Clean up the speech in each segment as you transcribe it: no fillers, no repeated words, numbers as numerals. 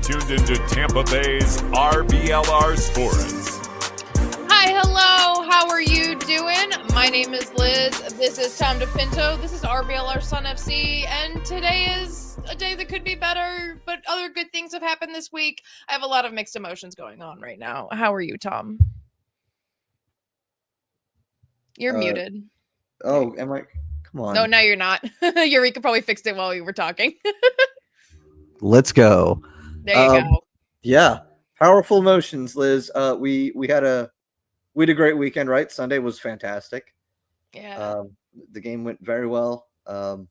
tuned into Tampa Bay's RBLR Sports. Hi, hello. How are you doing? My name is Liz. This is Tom DePinto. This is RBLR Sun FC, and today is a day that could be better, but other good things have happened this week. I have a lot of mixed emotions going on right now. How are you, Tom? You're muted. Oh, am I? Come on. No, now you're not. Eureka probably fixed it while we were talking. Let's go. There you go. Yeah, powerful emotions, Liz. We had a great weekend, right? Sunday was fantastic. Yeah. The game went very well. The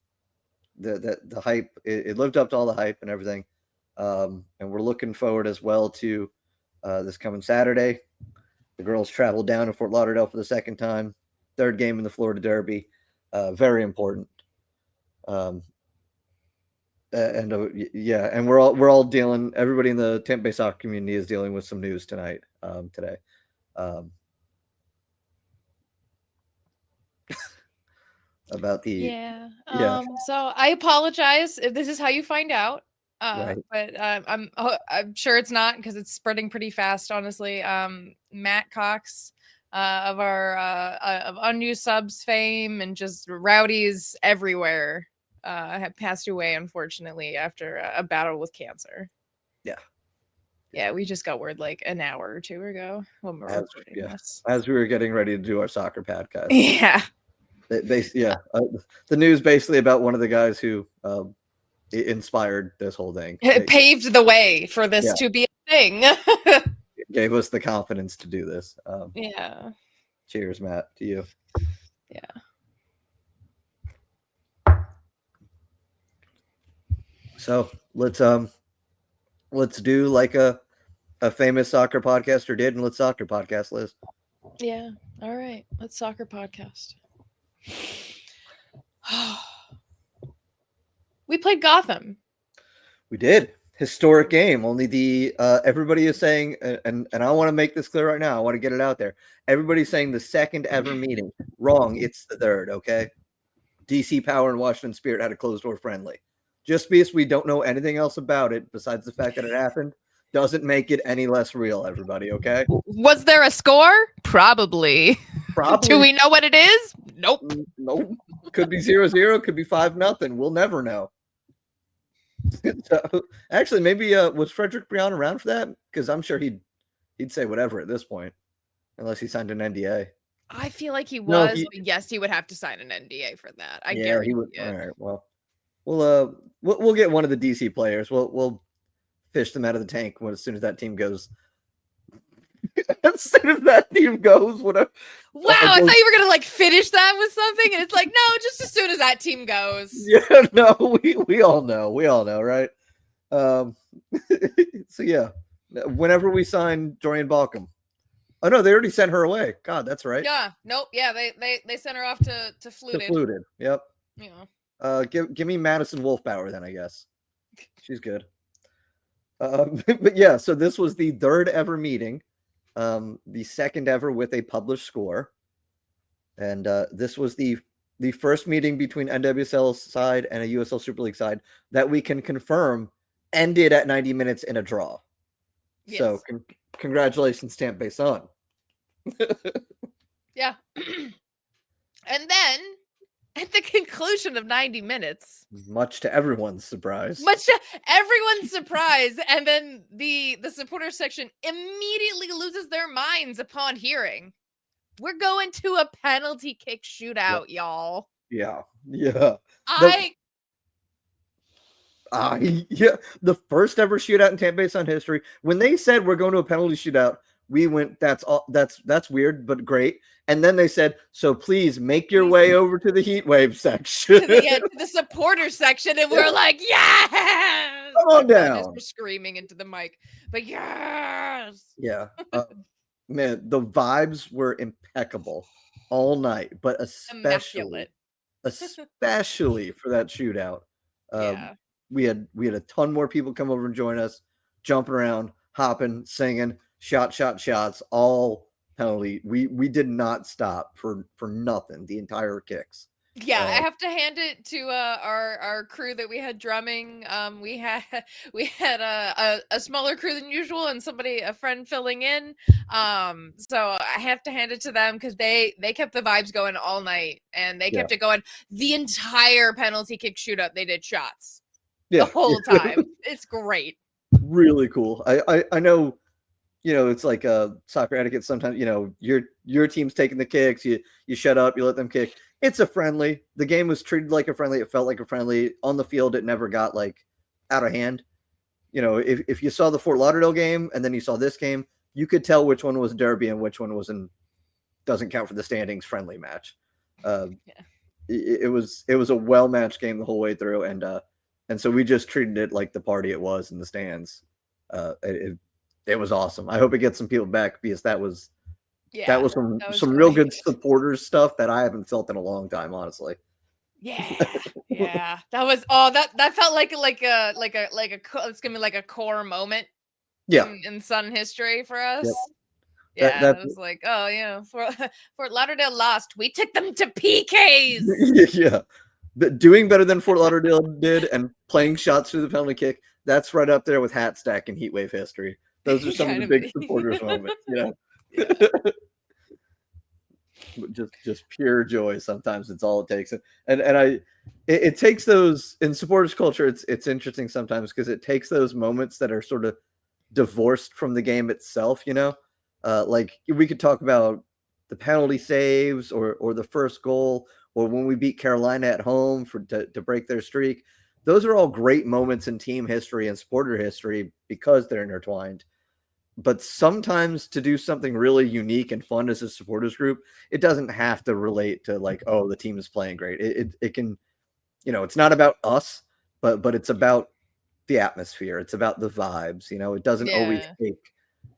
hype, it lived up to all the hype and everything. And we're looking forward as well to this coming Saturday. The girls traveled down to Fort Lauderdale for the second time. Third game in the Florida Derby. Very important. And we're all dealing. Everybody in the Tampa Bay soccer community is dealing with some news today. About the So I apologize if this is how you find out. Right. But I'm sure it's not, because it's spreading pretty fast, honestly. Matt Cox of our of unused subs fame and just rowdies everywhere have passed away, unfortunately, after a battle with cancer. Yeah, we just got word like an hour or two ago when we were recording this. As we were getting ready to do our soccer podcast. Yeah. The news basically about one of the guys who inspired this whole thing. It paved the way for this to be a thing. Gave us the confidence to do this. Yeah. Cheers, Matt, to you. Yeah. So let's do like a famous soccer podcaster did, and let's soccer podcast, Liz. Yeah. All right. Let's soccer podcast. We played Gotham. We did. Historic game. Only the everybody is saying, and I want to make this clear right now. I want to get it out there. Everybody's saying the second ever meeting. Wrong. It's the third. Okay. DC Power and Washington Spirit had a closed door friendly. Just because we don't know anything else about it besides the fact that it happened doesn't make it any less real. Everybody. Okay. Was there a score? Probably. Do we know what it is? Nope. Nope. Could be 0-0. Could be 5-0. We'll never know. So, actually, maybe was Frederick Brown around for that? Because I'm sure he'd say whatever at this point, unless he signed an NDA. I feel like he was. But yes, he would have to sign an NDA for that. I guarantee he would. All right. Well, we'll get one of the DC players. We'll fish them out of the tank as soon as that team goes. As soon as that team goes, whatever. Wow, I thought you were gonna like finish that with something, and it's like, no, just as soon as that team goes. Yeah, no, we all know, right? So yeah, whenever we sign Dorian Balcom. Oh no, they already sent her away. God, that's right. Yeah, nope, yeah, they sent her off to Fluted. To Fluted, yep. Yeah. Give me Madison Wolfbauer then, I guess. She's good. But yeah, so this was the third ever meeting. The second ever with a published score. And this was the first meeting between NWSL side and a USL Super League side that we can confirm ended at 90 minutes in a draw. Yes. So congratulations, Tampa Bay Sun. Yeah. And then at the conclusion of 90 minutes, much to everyone's surprise, and then the supporter section immediately loses their minds upon hearing, we're going to a penalty kick shootout, y'all. Yeah. The first ever shootout in Tampa Bay Sun history. When they said we're going to a penalty shootout, we went, that's weird, but great. And then they said, so please make your way over to the heat wave section. To the supporter section. And we're like, yes! Come on down. We're screaming into the mic. But yes! Yeah. Man, the vibes were impeccable all night, but especially for that shootout. We had a ton more people come over and join us, jumping around, hopping, singing, shots, all penalty. We did not stop for nothing the entire kicks. Yeah, I have to hand it to our crew that we had drumming. We had a smaller crew than usual, and a friend filling in. So I have to hand it to them because they kept the vibes going all night, and they kept it going the entire penalty kick shootout. They did shots the whole time. It's great. Really cool. I know. It's like soccer etiquette. Sometimes, your team's taking the kicks. You shut up. You let them kick. It's a friendly. The game was treated like a friendly. It felt like a friendly. On the field, it never got like out of hand. If you saw the Fort Lauderdale game and then you saw this game, you could tell which one was derby and which one doesn't count for the standings friendly match. It was a well matched game the whole way through, and so we just treated it like the party it was in the stands. It was awesome. I hope it gets some people back because that was some real good supporters stuff that I haven't felt in a long time, honestly. Yeah. That was that felt like it's gonna be like a core moment. In Sun history for us. Yep. Yeah, that was like, Fort Lauderdale lost. We took them to PKs. Yeah. But doing better than Fort Lauderdale did and playing shots through the penalty kick, that's right up there with hat stack and heat wave history. Those are some of the big supporters moments, just pure joy. Sometimes it's all it takes. And it takes those in supporters culture. It's interesting sometimes because it takes those moments that are sort of divorced from the game itself, like we could talk about the penalty saves or the first goal or when we beat Carolina at home to break their streak. Those are all great moments in team history and supporter history because they're intertwined. But sometimes to do something really unique and fun as a supporters group, it doesn't have to relate to like, oh, the team is playing great. It can, it's not about us, but it's about the atmosphere. It's about the vibes. It doesn't always take.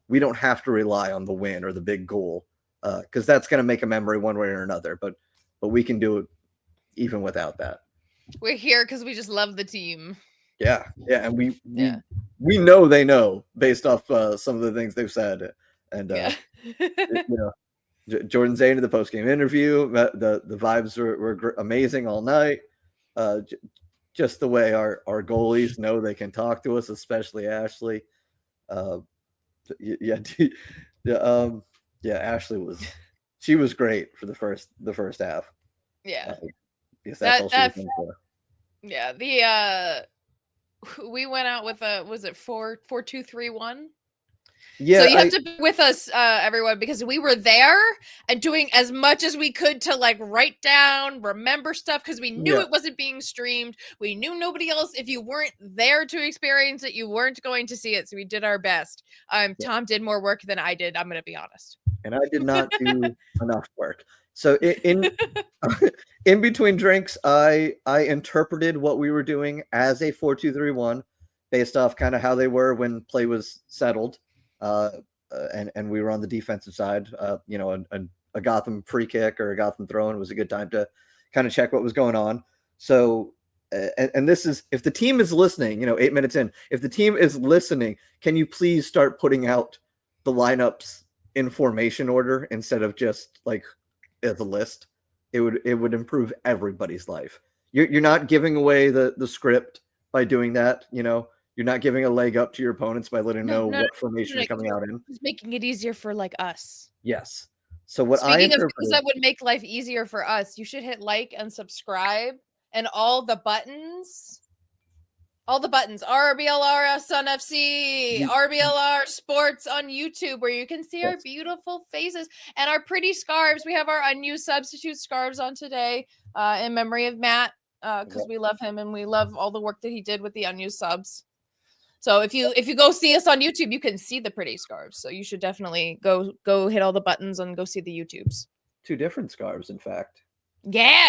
We don't have to rely on the win or the big goal because that's going to make a memory one way or another. But we can do it even without that. We're here because we just love the team. Yeah, and we know they know based off some of the things they've said, and Jordan Zane in the post game interview, the vibes were amazing all night. Just the way our goalies know they can talk to us, especially Ashley. Ashley was great for the first half. Yeah. Yes, that's all she was for. Yeah, we went out with was it 4-2-3-1? Yeah. So you have to be with us, everyone, because we were there and doing as much as we could to like write down, remember stuff because we knew it wasn't being streamed. We knew nobody else. If you weren't there to experience it, you weren't going to see it. So we did our best. Tom did more work than I did. I'm going to be honest. And I did not do enough work. So in between drinks, I interpreted what we were doing as a 4-2-3-1 based off kind of how they were when play was settled. And we were on the defensive side. A Gotham free kick or a Gotham throw-in was a good time to kind of check what was going on. So, and this is, if the team is listening, 8 minutes in, if the team is listening, can you please start putting out the lineups in formation order instead of just like as a list? It would improve everybody's life. You're not giving away the script by doing that. You're not giving a leg up to your opponents by letting them know what formation you're coming out in. It's making it easier for like us. Yes. So what Speaking of things that would make life easier for us, you should hit like and subscribe and all the buttons. RBLR Sun FC, RBLR Sports on YouTube, where you can see our beautiful faces and our pretty scarves. We have our unused substitute scarves on today in memory of Matt because we love him and we love all the work that he did with the unused subs. So if you go see us on YouTube, you can see the pretty scarves. So you should definitely go hit all the buttons and go see the YouTubes. 2 different scarves, in fact. Yeah,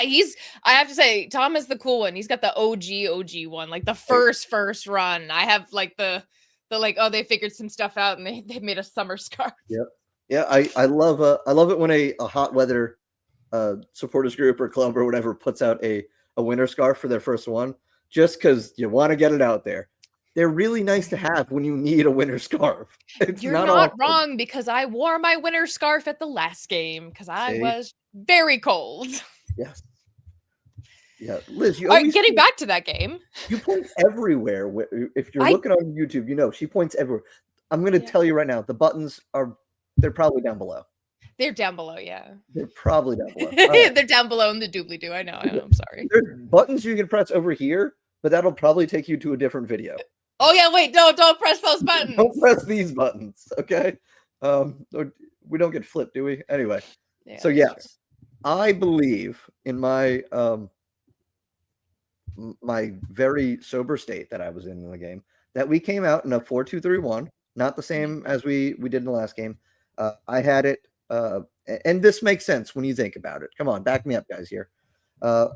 I have to say, Tom is the cool one. He's got the OG one, like the first run. I have like the like, oh, they figured some stuff out and they made a summer scarf. Yep. Yeah, I love it when a hot weather supporters group or club or whatever puts out a winter scarf for their first one, just because you want to get it out there. They're really nice to have when you need a winter scarf. You're not wrong, because I wore my winter scarf at the last game because I was very cold. Yes. Yeah, Liz, you All right, always getting point, back to that game. you point everywhere. If you're I- looking on YouTube, you know she points everywhere. I'm going to Yeah. tell you right now, the buttons they're probably down below. They're down below, yeah. They're probably down below. All right. They're down below in the doobly-doo. I know. I'm sorry. There's buttons you can press over here, but that'll probably take you to a different video. Oh yeah, wait, don't press those buttons. Don't press these buttons, okay? We don't get flipped, do we? Anyway, Yeah, so that's yes, true. I believe in my my very sober state that I was in the game that we came out in a 4-2-3-1, not the same as we did in the last game. I had it, and this makes sense when you think about it. Come on, back me up, guys. Here, 4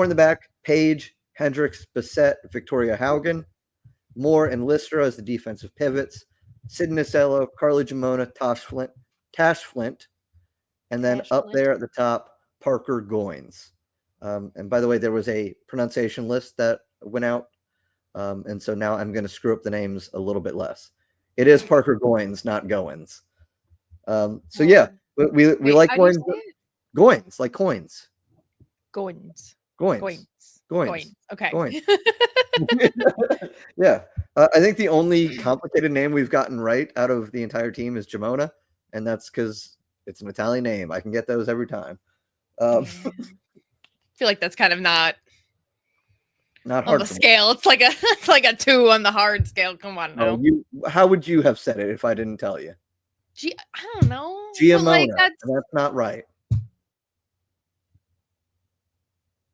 in the back: Page, Hendricks, Bissett, Victoria Haugen, Moore, and Lister as the defensive pivots. Sid Nasello, Carly Jamona, Tash Flint, and then Tash up Flint. there at the top, Parker Goins. And by the way, there was a pronunciation list that went out. And so now I'm going to screw up the names a little bit less. It is Parker Goins, not Goins. So yeah, we Wait, like how do you Goins. say it? Goins, like coins. Goins. Goins. Goins. Goins. Goins. Okay. Goins. Yeah. I think the only complicated name we've gotten right out of the entire team is Jamona, and that's because it's an Italian name. I can get those every time. I feel like that's kind of not Not on hard the for me. scale. It's like a 2 on the hard scale. Come on now. How would you have said it if I didn't tell you? I don't know. But, Giamona. like, That's not right.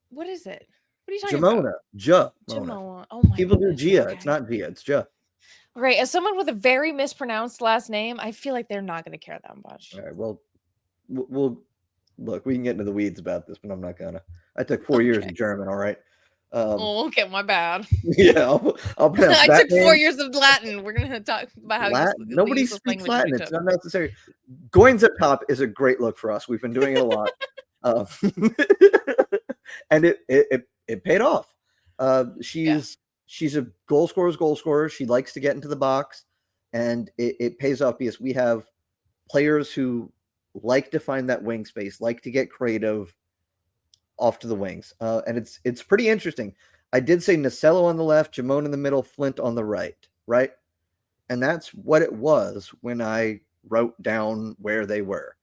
what is it? What are you talking about? Jamona. Jamona. Oh my People do goodness, Gia. okay. It's not Gia. It's Ja. Right. As someone with a very mispronounced last name, I feel like they're not going to care that much. All right. Well, we'll look. We can get into the weeds about this, but I'm not gonna. I took 4 years of German. All right. Okay, my bad. Yeah, I'll pronounce I that took 4 name. years of Latin. We're gonna talk about how Latin. the Nobody useless speaks language Latin. we It's took. unnecessary. Goins at top is a great look for us. We've been doing it a lot, and it paid off. She's a goal scorer. She likes to get into the box, and it pays off because we have players who like to find that wing space, like to get creative off to the wings. And it's pretty interesting. I did say Nasello on the left, Jamone in the middle, Flint on the right? And that's what it was when I wrote down where they were.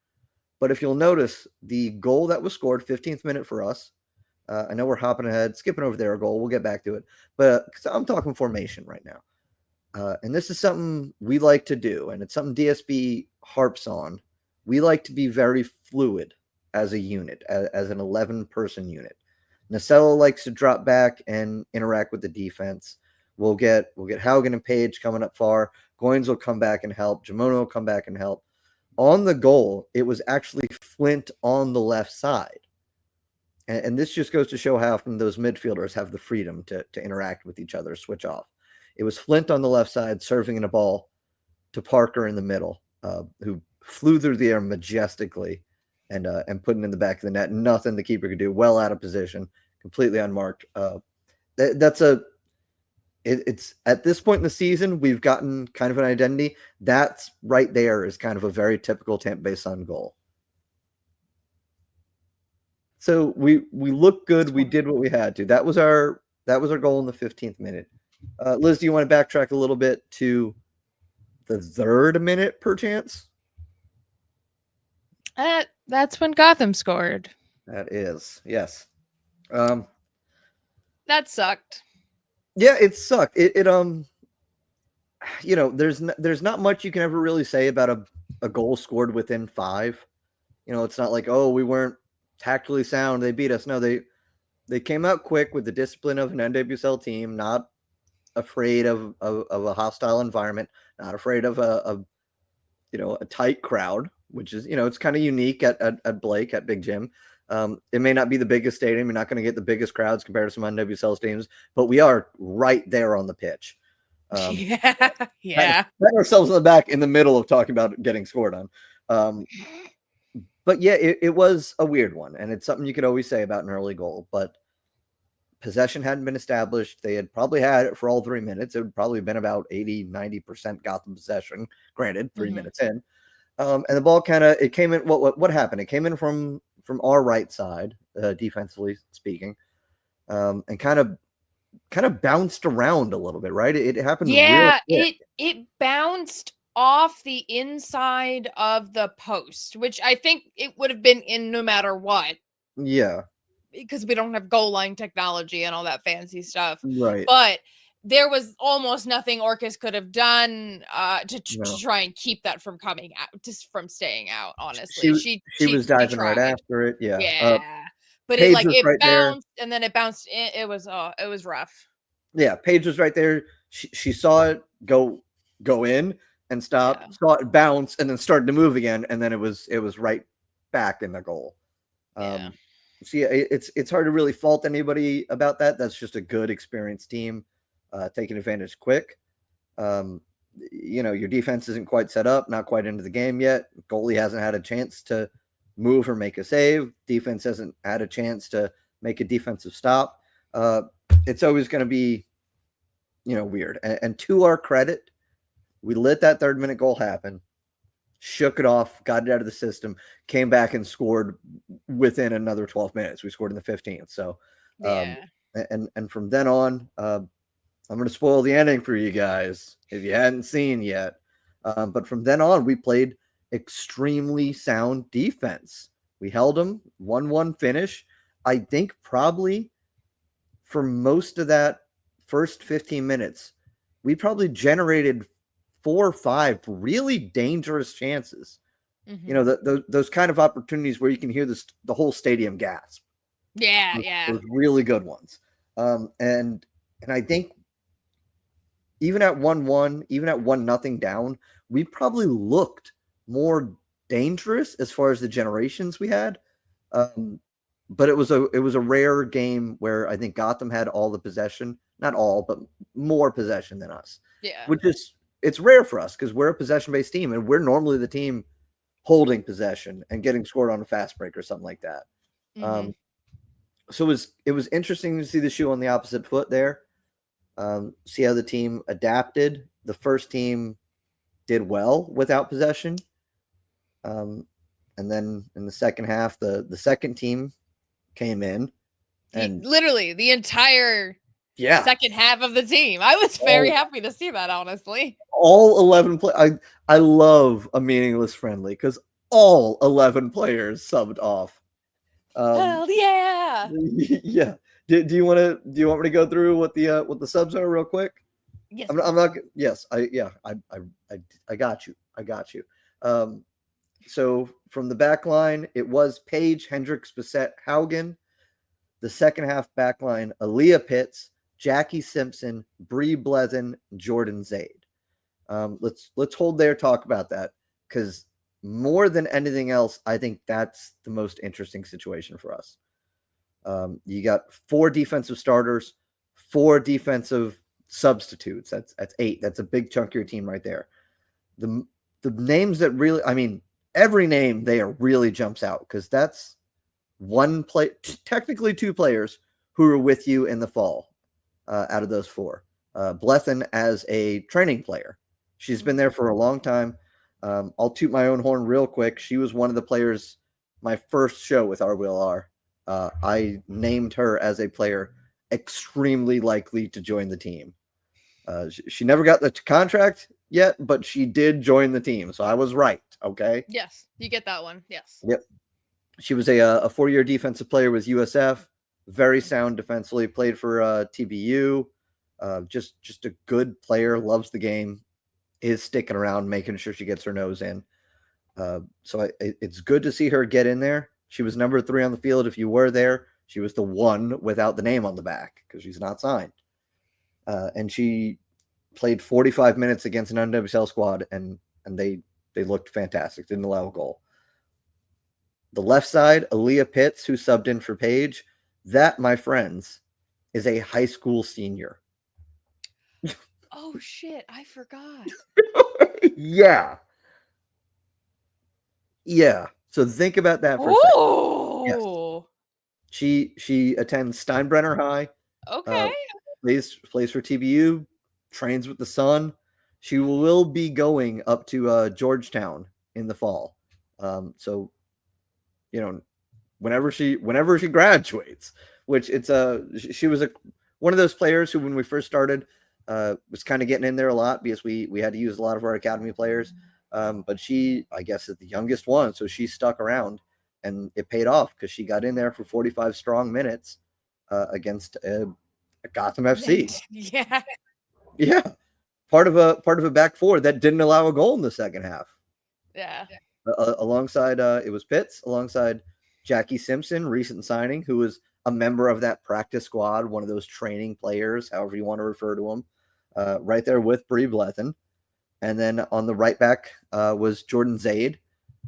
But if you'll notice, the goal that was scored, 15th minute for us, I know we're hopping ahead, skipping over their goal. We'll get back to it. But I'm talking formation right now. And this is something we like to do, and it's something DSB harps on. We like to be very fluid as a unit, as an 11-person unit. Nasello likes to drop back and interact with the defense. We'll get Haugen and Page coming up far. Goins will come back and help. Jamona will come back and help. On the goal, it was actually Flint on the left side. And this just goes to show how often those midfielders have the freedom to interact with each other, switch off. It was Flint on the left side serving in a ball to Parker in the middle, who flew through the air majestically and putting in the back of the net. Nothing the keeper could do. Well out of position, completely unmarked. It's at this point in the season, we've gotten kind of an identity. That's right there is kind of a very typical Tampa Bay Sun goal. So we looked good. We did what we had to. That was our goal in the 15th minute. Liz, do you want to backtrack a little bit to the 3rd minute, perchance? That's when Gotham scored. That is, yes. That sucked. Yeah, it sucked. There's not much you can ever really say about a goal scored within 5. It's not like, oh, we weren't tactically sound, they beat us. No, they came out quick with the discipline of an NWSL team, not afraid of a hostile environment, not afraid of a tight crowd, which is, it's kind of unique at Blake, at Big Jim. It may not be the biggest stadium. You're not going to get the biggest crowds compared to some NWSL stadiums, but we are right there on the pitch. Yeah. Pat ourselves in the back in the middle of talking about getting scored on. But yeah, it was a weird one, and it's something you could always say about an early goal, but possession hadn't been established. They had probably had it for all 3 minutes. It would probably been about 80-90% Gotham possession, granted, 3 minutes in. And the ball it came in. What happened? It came in from our right side, defensively speaking. and kind of bounced around a little bit, right? It happened real Yeah, quick. it bounced off the inside of the post, which I think it would have been in no matter what, Yeah, because we don't have goal line technology and all that fancy stuff. right. But there was almost nothing Orcus could have done to No. try and keep that from coming out, just from staying out. She Honestly, was she was diving right tried. after it. Yeah. Yeah, but it Paige like was it right there. bounced and then it bounced. It was it was rough. Yeah, Paige was right there. She saw it go in and stop, Yeah. saw it bounce, and then started to move again, and then it was right back in the goal. Yeah. So yeah, it's hard to really fault anybody about that. That's just a good, experienced team taking advantage quick. Your defense isn't quite set up, not quite into the game yet. Goalie hasn't had a chance to move or make a save. Defense hasn't had a chance to make a defensive stop. It's always going to be, weird. And to our credit, we let that 3rd-minute goal happen, shook it off, got it out of the system, came back and scored within another 12 minutes. We scored in the 15th. So, Yeah. and from then on, I'm going to spoil the ending for you guys if you hadn't seen yet. But from then on, we played extremely sound defense. We held them 1-1 finish. I think probably for most of that first 15 minutes, we probably generated 4 or 5 really dangerous chances. Those kind of opportunities where you can hear the whole stadium gasp. Yeah, yeah. Those really good ones. And I think even at 1-1, even at 1-0 down, we probably looked more dangerous as far as the generations we had. But it was a rare game where I think Gotham had all the possession, not all, but more possession than us. Yeah. Which is, it's rare for us because we're a possession-based team, and we're normally the team holding possession and getting scored on a fast break or something like that. So it was interesting to see the shoe on the opposite foot there. See how the team adapted. The first team did well without possession. And then in the second half, the second team came in and literally the entire second half of the team. I was very happy to see that, honestly. All 11 I love a meaningless friendly because all 11 players subbed off. Hell yeah. Yeah. Do you want me to go through what the subs are real quick? Yes. I'm not. Yes. I got you. I got you. So from the back line, it was Paige, Hendricks, Bissett, Haugen. The second half back line, Aaliyah Pitts, Jackie Simpson, Bree Blethen, Jordan Zaid. Let's hold there, talk about that, because more than anything else, I think that's the most interesting situation for us. You got 4 defensive starters, 4 defensive substitutes. That's 8. That's a big chunk of your team right there. The names that really, I mean, every name there really jumps out because that's one play, technically 2 players who were with you in the fall out of those 4. Blethen as a training player. She's been there for a long time. I'll toot my own horn real quick. She was one of the players my first show with RBLR. I named her as a player extremely likely to join the team. She never got the contract yet, but she did join the team. So I was right. Okay. Yes. You get that one. Yes. Yep. She was a 4-year defensive player with USF, very sound defensively, played for TBU, just a good player, loves the game, is sticking around, making sure she gets her nose in. So it's good to see her get in there. She was number 3 on the field. If you were there, she was the one without the name on the back because she's not signed. And she played 45 minutes against an NWSL squad, and they looked fantastic. Didn't allow a goal. The left side, Aaliyah Pitts, who subbed in for Paige, that, my friends, is a high school senior. Oh, shit. I forgot. Yeah. Yeah. So think about that for a second. Yes. She attends Steinbrenner High. Okay. Plays for TBU, trains with the Sun. She will be going up to Georgetown in the fall. So, whenever she graduates, which she was one of those players who, when we first started, was kind of getting in there a lot because we had to use a lot of our academy players. But she, I guess, is the youngest one, so she stuck around, and it paid off because she got in there for 45 strong minutes against a Gotham FC. Yeah. Yeah, part of a back four that didn't allow a goal in the second half. Yeah. Alongside it was Pitts, alongside Jackie Simpson, recent signing, who was a member of that practice squad, one of those training players, however you want to refer to him, right there with Brie Blethen. And then on the right back was Jordan Zaid,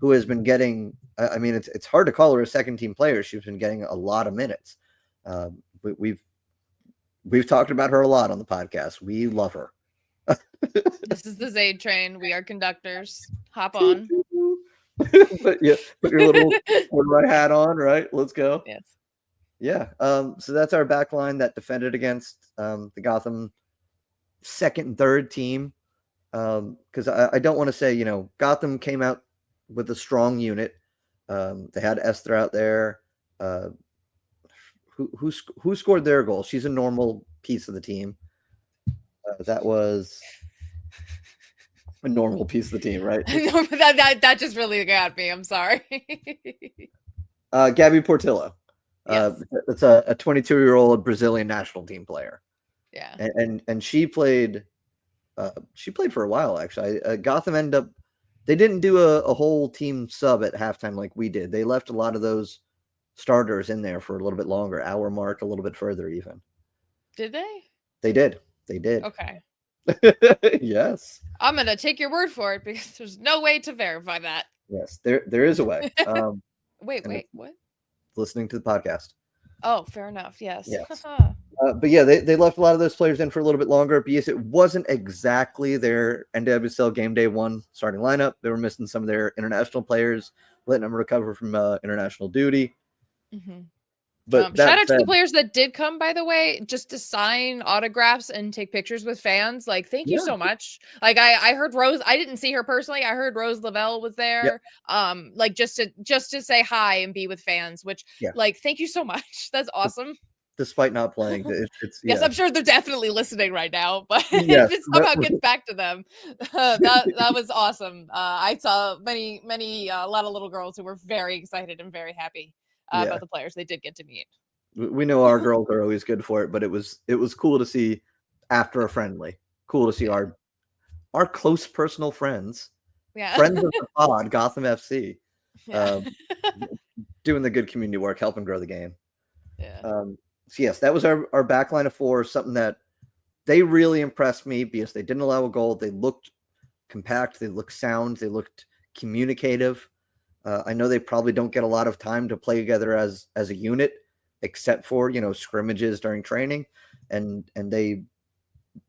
who has been getting, I mean, it's hard to call her a second team player. She's been getting a lot of minutes. We've talked about her a lot on the podcast. We love her. This is the Zaid train. We are conductors. Hop on. Put your little right hat on, right? Let's go. Yes. Yeah. So that's our back line that defended against the Gotham second and third team. Because I don't want to say, Gotham came out with a strong unit. They had Esther out there. Who scored their goal? She's a normal piece of the team. That was a normal piece of the team, right? that just really got me. I'm sorry. Gabby Portillo. Yes. It's a 22-year-old Brazilian national team player. Yeah. And she played for a while, actually. Gotham ended up, they didn't do a whole team sub at halftime like we did. They left a lot of those starters in there for a little bit longer, hour mark, a little bit further even. Did they? They did. Okay. Yes. I'm going to take your word for it because there's no way to verify that. Yes, there is a way. Wait, what? Listening to the podcast. Oh, fair enough. Yes. But yeah, they left a lot of those players in for a little bit longer because it wasn't exactly their NWSL game day one starting lineup. They were missing some of their international players, letting them recover from international duty. Mm-hmm. But shout out to the players that did come, by the way, just to sign autographs and take pictures with fans. Like, thank you so much. Like, I heard Rose. I didn't see her personally. I heard Rose Lavelle was there. Yep. Like just to say hi and be with fans. Which, like, thank you so much. That's awesome. Despite not playing, it's yes, I'm sure they're definitely listening right now. But if it somehow gets back to them, that was awesome. I saw a lot of little girls who were very excited and very happy. About the players they did get to meet. We know our girls are always good for it, but it was cool to see after a friendly. Cool to see our close personal friends, friends of the pod, Gotham FC, doing the good community work, helping grow the game. Yeah. So yes, that was our back line of four. Something that they really impressed me because they didn't allow a goal. They looked compact. They looked sound. They looked communicative. I know they probably don't get a lot of time to play together as a unit, except for scrimmages during training, and they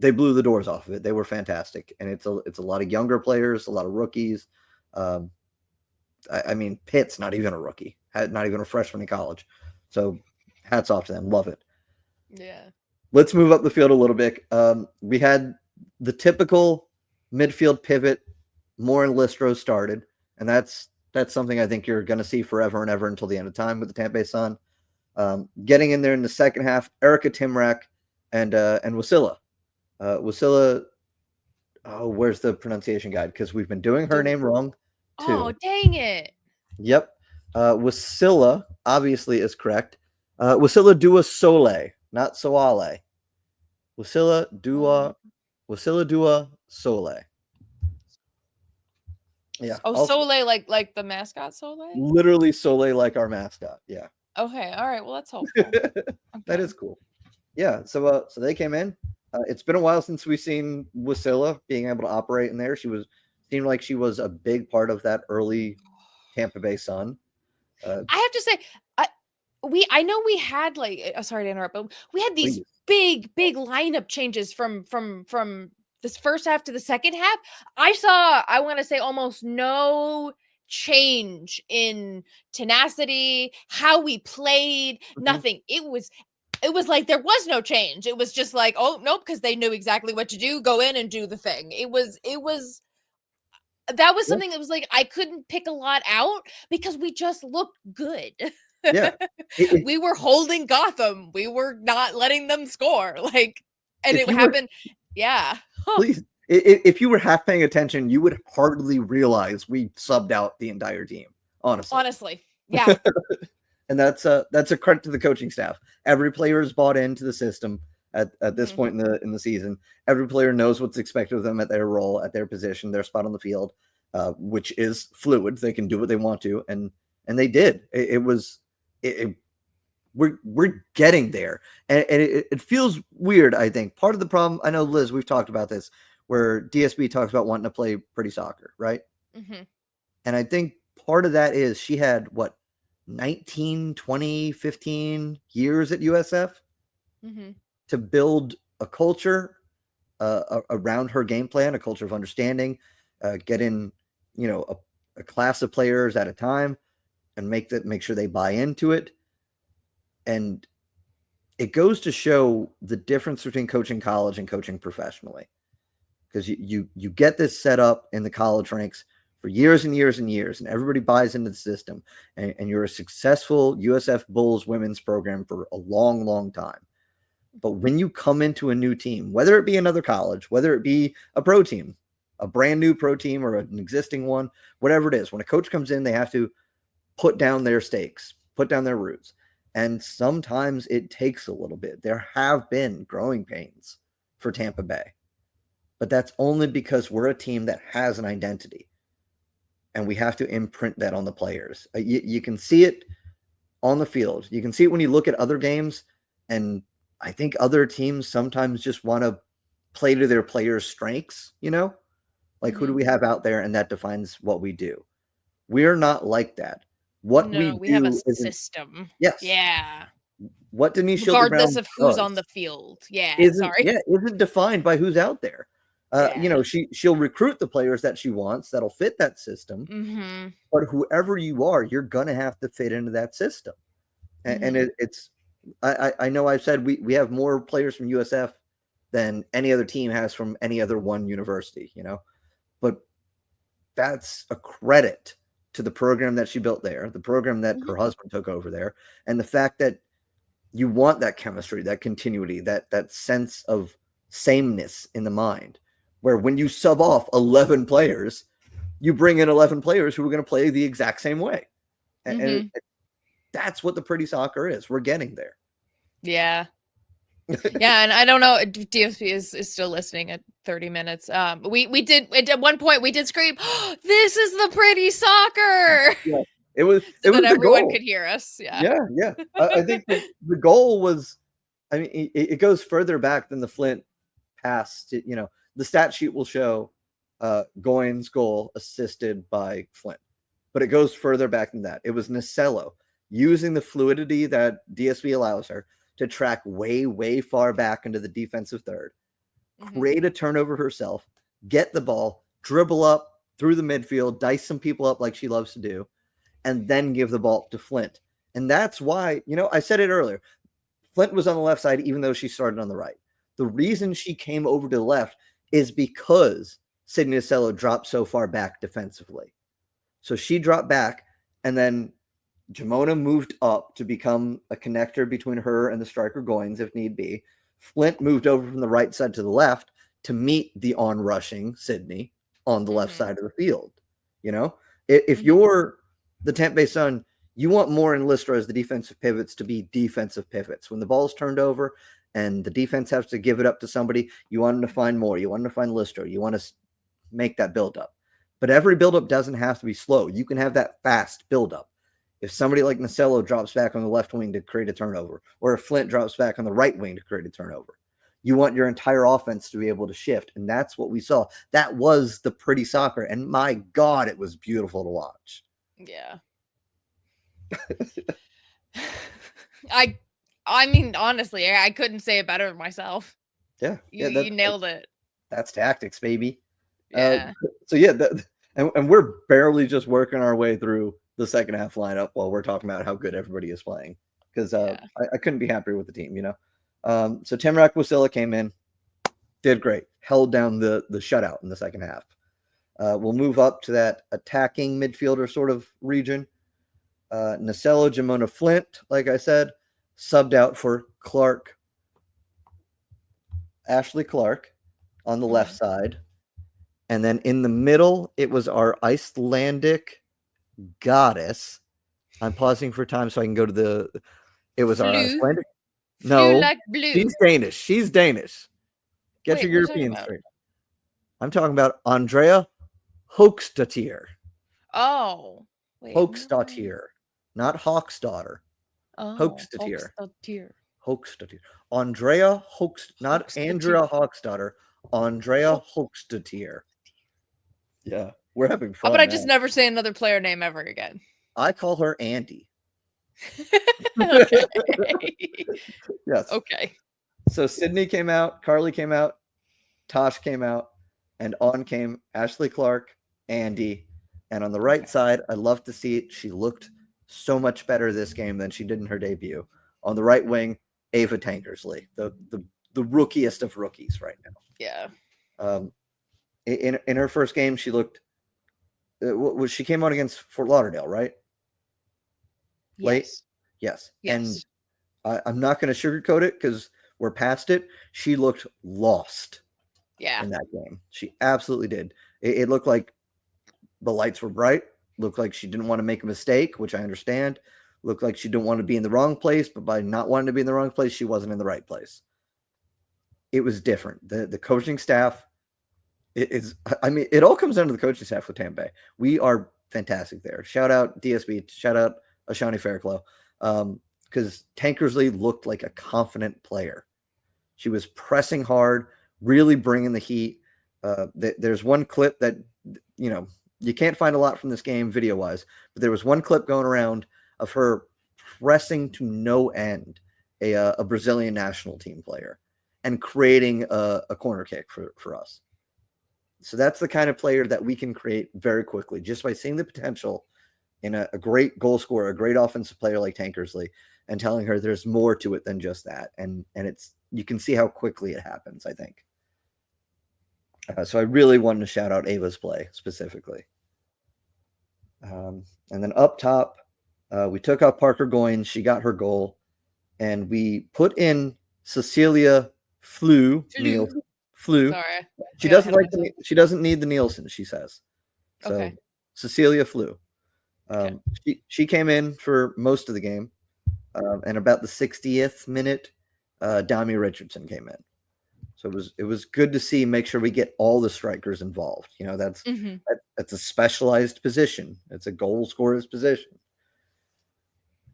blew the doors off of it. They were fantastic, and it's a lot of younger players, a lot of rookies. I mean, Pitt's not even a rookie, not even a freshman in college, so hats off to them. Love it. Yeah. Let's move up the field a little bit. We had the typical midfield pivot. Morin Listro started, and that's something I think you're going to see forever and ever until the end of time with the Tampa Bay Sun. Getting in there in the second half, Erica Timrak and Wasilla. Wasilla, where's the pronunciation guide? Because we've been doing her name wrong too. Oh, dang it. Yep. Wasilla obviously is correct. Wasilla Dua Sole, not Soale. Wasilla Dua Sole. Yeah. Oh, Sole, like the mascot Sole? Literally Sole, like our mascot. Yeah. Okay. All right. Well, that's hopeful. Okay. That is cool. Yeah. So they came in. It's been a while since we've seen Wasilla being able to operate in there. Seemed like she was a big part of that early Tampa Bay Sun. I have to say, I know we had sorry to interrupt, but we had these big lineup changes from this first half to the second half. I want to say almost no change in tenacity, how we played, nothing. It was like there was no change. It was just like, oh nope, because they knew exactly what to do, go in and do the thing. That was something that was like I couldn't pick a lot out because we just looked good. Yeah. We were holding Gotham. We were not letting them score. Like, and If it you were- happened. Yeah. Please, if you were half paying attention, you would hardly realize we subbed out the entire team. Honestly. Yeah. And that's a credit to the coaching staff. Every player is bought into the system at this Mhm. point in the season. Every player knows what's expected of them at their role, at their position, their spot on the field, which is fluid. They can do what they want to, and they did. We're getting there, and it feels weird. I think part of the problem. I know, Liz, we've talked about this, where DSB talks about wanting to play pretty soccer, right? Mm-hmm. And I think part of that is she had what 19, 20, 15 years at USF Mm-hmm. to build a culture around her game plan, a culture of understanding, get in, a class of players at a time, and make sure they buy into it. And it goes to show the difference between coaching college and coaching professionally, because you get this set up in the college ranks for years and years and years, and everybody buys into the system, and you're a successful USF Bulls women's program for a long, long time. But when you come into a new team, whether it be another college, whether it be a pro team, a brand new pro team, or an existing one, whatever it is, when a coach comes in, they have to put down their stakes, put down their roots. And sometimes it takes a little bit. There have been growing pains for Tampa Bay, but that's only because we're a team that has an identity, and we have to imprint that on the players. You can see it on the field. You can see it when you look at other games, and I think other teams sometimes just want to play to their players' strengths, like who do we have out there, and that defines what we do. We're not like that. What we have a do is system. Yes. Yeah. What Denise Regardless Schilder-Brown of who's does on the field. Yeah. isn't defined by who's out there. Yeah. She'll recruit the players that she wants that'll fit that system. Mm-hmm. But whoever you are, you're gonna have to fit into that system. And it's I know I've said we have more players from USF than any other team has from any other one university, but that's a credit to the program that she built there, the program that her husband took over there, and the fact that you want that chemistry, that continuity, that sense of sameness in the mind, where when you sub off 11 players, you bring in 11 players who are going to play the exact same way. And that's what the pretty soccer is. We're getting there. Yeah. Yeah, and I don't know, DSP is still listening at 30 minutes. We did at one point we did scream, oh, "This is the pretty soccer!" Yeah, it was so that the everyone goal. could hear us. Yeah. I think the goal was, I mean, it goes further back than the Flint pass. The stat sheet will show Goins' goal assisted by Flint, but it goes further back than that. It was Nacello using the fluidity that DSB allows her to track way, way far back into the defensive third, create a turnover herself, get the ball, dribble up through the midfield, dice some people up like she loves to do, and then give the ball to Flint. And that's why, I said it earlier, Flint was on the left side, even though she started on the right. The reason she came over to the left is because Sydney Nacello dropped so far back defensively. So she dropped back, and then Jamona moved up to become a connector between her and the striker Goins, if need be. Flint moved over from the right side to the left to meet the on-rushing Sydney on the left side of the field. If you're the Tampa Bay Sun, you want more and Listra as the defensive pivots to be defensive pivots. When the ball's turned over and the defense has to give it up to somebody, you want them to find more. You want them to find Listra. You want to make that build-up. But every build-up doesn't have to be slow. You can have that fast build-up. If somebody like Nacello drops back on the left wing to create a turnover, or if Flint drops back on the right wing to create a turnover, you want your entire offense to be able to shift. And that's what we saw. That was the pretty soccer. And my God, it was beautiful to watch. Yeah. I mean, honestly, I couldn't say it better myself. Yeah. You nailed it. That's tactics, baby. Yeah. And we're barely just working our way through the second half lineup while we're talking about how good everybody is playing, because I couldn't be happier with the team. So Tamarack Wasilla came in, did great, held down the shutout in the second half. We'll move up to that attacking midfielder sort of region. Nacello Jamona Flint, like I said, subbed out for Ashley Clark on the left side. And then in the middle, it was our Icelandic goddess. I'm pausing for time so I can go to it was our Icelandic. No, like blue. She's Danish. She's Danish. Get Wait, your European straight. I'm talking about Andrea Hochstadtier. Oh. Wait, Hochstadtier. Not Hawk's daughter. Oh, Hochstadtier. Hochstadtier. Andrea not Andrea Hawk's daughter. Andrea Hochstadtier. Yeah, we're having fun. How about I just never say another player name ever again? I call her Andy. Okay. Yes. Okay. So Sydney came out, Carly came out, Tosh came out, and on came Ashley Clark, Andy. And on the right side, I love to see it. She looked so much better this game than she did in her debut. On the right wing, Ava Tankersley, the rookiest of rookies right now. Yeah. In her first game, she looked. She came out against Fort Lauderdale, right? Yes. Late? Yes. And I'm not going to sugarcoat it because we're past it. She looked lost. Yeah. In that game, she absolutely did. It looked like the lights were bright. Looked like she didn't want to make a mistake, which I understand. Looked like she didn't want to be in the wrong place, but by not wanting to be in the wrong place, she wasn't in the right place. It was different. The coaching staff it all comes down to the coaching staff with Tampa Bay. We are fantastic there. Shout out DSB. Shout out Ashani Fairclough. Because Tankersley looked like a confident player. She was pressing hard, really bringing the heat. There's one clip that, you can't find a lot from this game video-wise, but there was one clip going around of her pressing to no end a Brazilian national team player and creating a corner kick for us. So that's the kind of player that we can create very quickly just by seeing the potential in a great goal scorer, a great offensive player like Tankersley, and telling her there's more to it than just that. And you can see how quickly it happens, I think. So I really wanted to shout out Ava's play specifically. And then up top, we took out Parker Goins. She got her goal. And we put in Cecilia Flew. Sorry. She doesn't need the Nielsen, she says. So okay. Cecilia Flew. She came in for most of the game. And about the 60th minute, Dami Richardson came in. So it was good to see, make sure we get all the strikers involved. That's a specialized position. It's a goal scorer's position.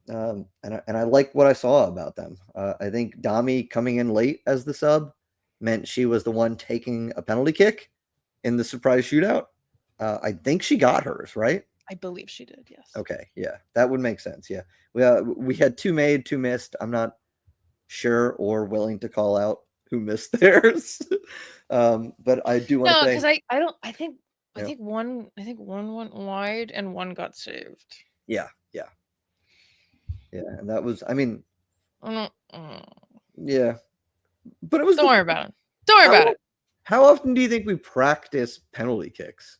And I like what I saw about them. I think Dami coming in late as the sub meant she was the one taking a penalty kick in the surprise shootout. I think she got hers, right? I believe she did, yes. Okay, yeah, that would make sense. Yeah, we had 2 made, 2 missed. I'm not sure or willing to call out who missed theirs, but I do want to say because I think one went wide and one got saved. Yeah, and that was yeah, but it was. Don't worry about it. Don't worry about it. How often do you think we practice penalty kicks?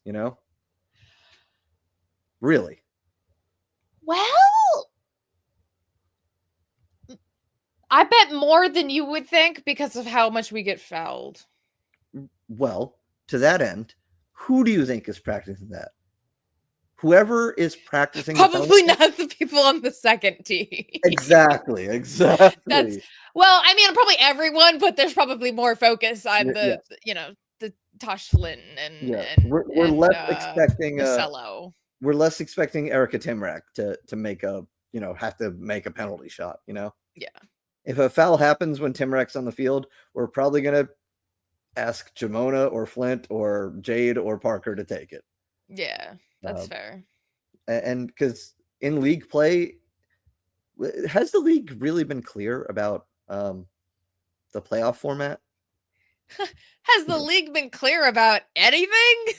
Really? Well, I bet more than you would think because of how much we get fouled. Well, to that end, who do you think is practicing that? Whoever is practicing. Probably not the people on the second team. Exactly. Probably everyone, but there's probably more focus on the Tosh Flynn and we're less expecting Marcelo. We're less expecting Erica Timrak to make have to make a penalty shot, Yeah. If a foul happens when Timrak's on the field, we're probably going to ask Jamona or Flint or Jade or Parker to take it. Yeah, that's fair. And because in league play, has the league really been clear about the playoff format? Has the league been clear about anything?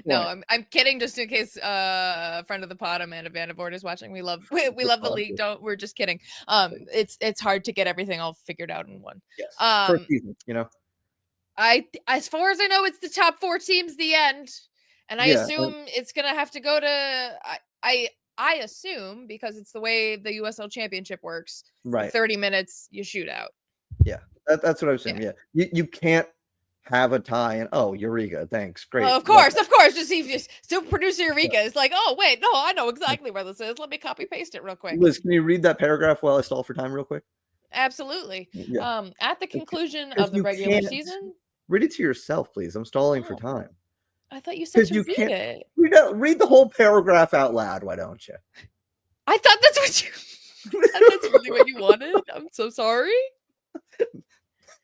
No, I'm kidding. Just in case a friend of the pod, Amanda Vandervoort, is watching. We love the league. We're just kidding. It's hard to get everything all figured out in one. Yes. First season, as far as I know, it's the top 4 teams. The end, and I assume it's gonna have to go to. I assume, because it's the way the USL Championship works, Right. 30 minutes you shoot out. Yeah, that's what I was saying. Yeah, you can't have a tie and Eureka, thanks, great. Of course. Just see if super producer Eureka is like, oh wait, no, I know exactly where this is. Let me copy paste it real quick. Liz, can you read that paragraph while I stall for time real quick? Absolutely. Yeah. At the conclusion of the regular season. Read it to yourself, please. I'm stalling for time. I thought you said to read it. Read the whole paragraph out loud. Why don't you? I thought that's what you. That's really what you wanted. I'm so sorry.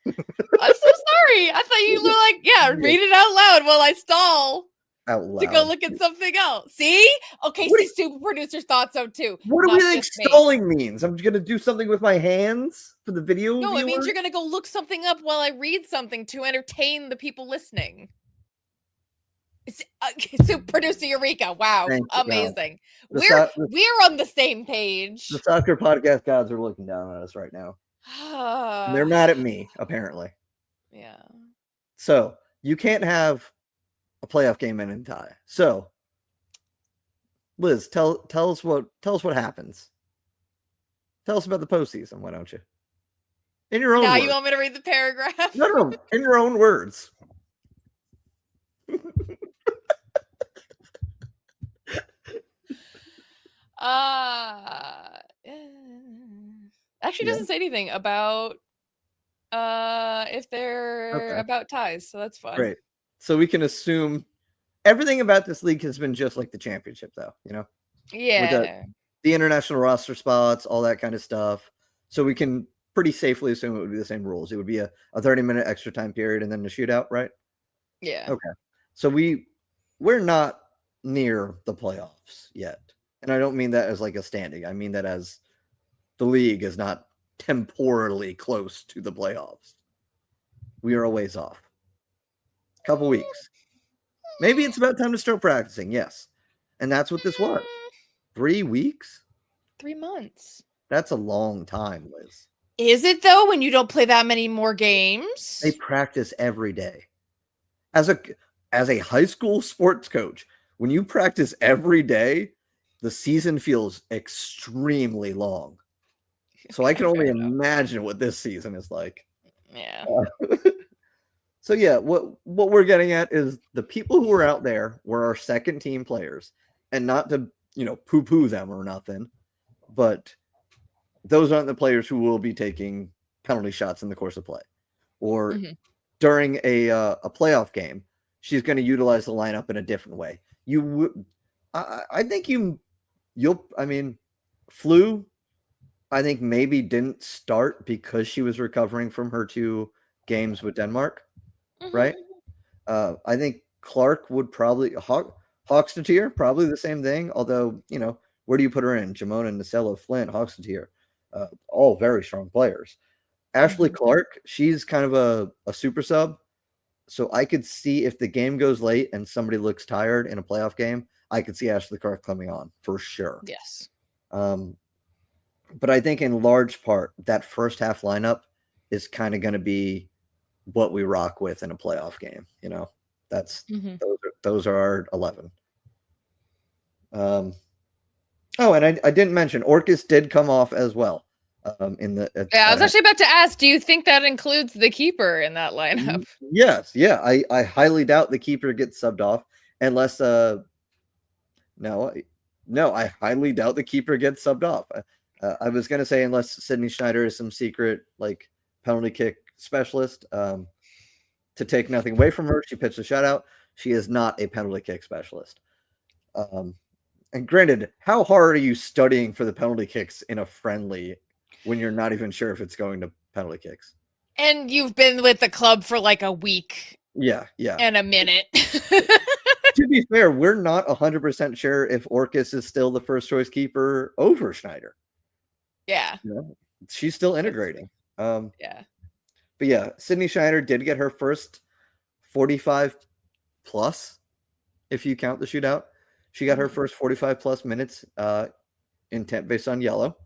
I'm so sorry. I thought you were like, read it out loud while I stall. Out loud. To go look at something else. See? Okay, super producers thought so too. What do we think stalling means? I'm gonna do something with my hands for the video. No, it means you're gonna go look something up while I read something to entertain the people listening. Super producer Eureka. Wow, amazing. We're on the same page. The soccer podcast gods are looking down on us right now. They're mad at me, apparently. Yeah. So you can't have a playoff game end in tie. So, Liz, tell us what happens. Tell us about the postseason. Why don't you? In your own words. Now you want me to read the paragraph? No. In your own words. Actually doesn't say anything about if they're about ties, so that's fun. Great. So we can assume everything about this league has been just like the championship, though, you know? Yeah. With the international roster spots, all that kind of stuff. So we can pretty safely assume it would be the same rules. It would be a 30-minute extra time period and then the shootout, right? Yeah. Okay. So we're not near the playoffs yet. And I don't mean that as like a standing. I mean that as the league is not temporally close to the playoffs. We are a ways off. Couple weeks. Maybe it's about time to start practicing. Yes. And that's what this was. 3 weeks? 3 months. That's a long time, Liz. Is it though, when you don't play that many more games? They practice every day. As a high school sports coach, when you practice every day, the season feels extremely long. So I can only imagine what this season is like. Yeah. So yeah, what we're getting at is the people who are out there were our second team players, and not to poo-poo them or nothing, but those aren't the players who will be taking penalty shots in the course of play, or during a playoff game. She's going to utilize the lineup in a different way. I think you'll. I mean, Flu, I think maybe didn't start because she was recovering from her 2 games with Denmark. Right? I think Clark would probably Hoxtetir, probably the same thing. Although, where do you put her in? Jamona, Nacello, Flint, Hoxtetir, all very strong players. Ashley Clark, she's kind of a super sub. So I could see if the game goes late and somebody looks tired in a playoff game, I could see Ashley Clark coming on for sure. Yes. But I think in large part that first half lineup is kind of going to be what we rock with in a playoff game. That's those are our 11. And I didn't mention Orcus did come off as well. I was actually about to ask, do you think that includes the keeper in that lineup? Yes. Yeah. I highly doubt the keeper gets subbed off unless no, I highly doubt the keeper gets subbed off. I was going to say unless Sydney Schneider is some secret like penalty kick specialist. To take nothing away from her, she pitched a shutout. She is not a penalty kick specialist. And granted, how hard are you studying for the penalty kicks in a friendly when you're not even sure if it's going to penalty kicks? And you've been with the club for like a week. Yeah. And a minute. To be fair, we're not 100% sure if Orcus is still the first choice keeper over Schneider. Yeah. She's still integrating. Yeah. But yeah, Sydney Schneider did get her first 45 plus, if you count the shootout. She got her first 45 plus minutes intent based on yellow,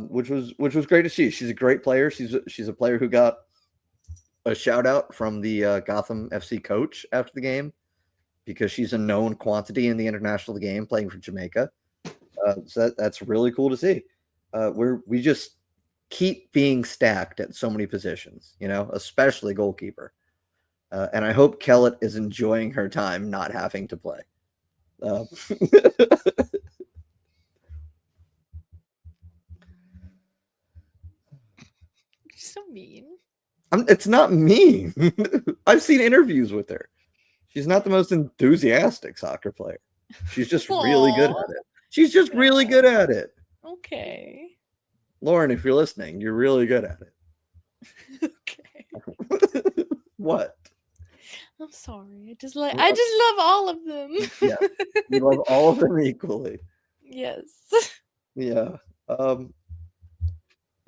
which was great to see. She's a great player. She's a player who got a shout out from the Gotham FC coach after the game because she's a known quantity in the international game playing for Jamaica. So that's really cool to see. We just keep being stacked at so many positions, especially goalkeeper. And I hope Kellett is enjoying her time not having to play. So mean. It's not mean. I've seen interviews with her. She's not the most enthusiastic soccer player. She's just really good at it. She's just really good at it. Okay. Lauren, if you're listening, you're really good at Okay. it. What? I'm sorry. I just love all of them. Yeah. You love all of them equally. Yes. Yeah.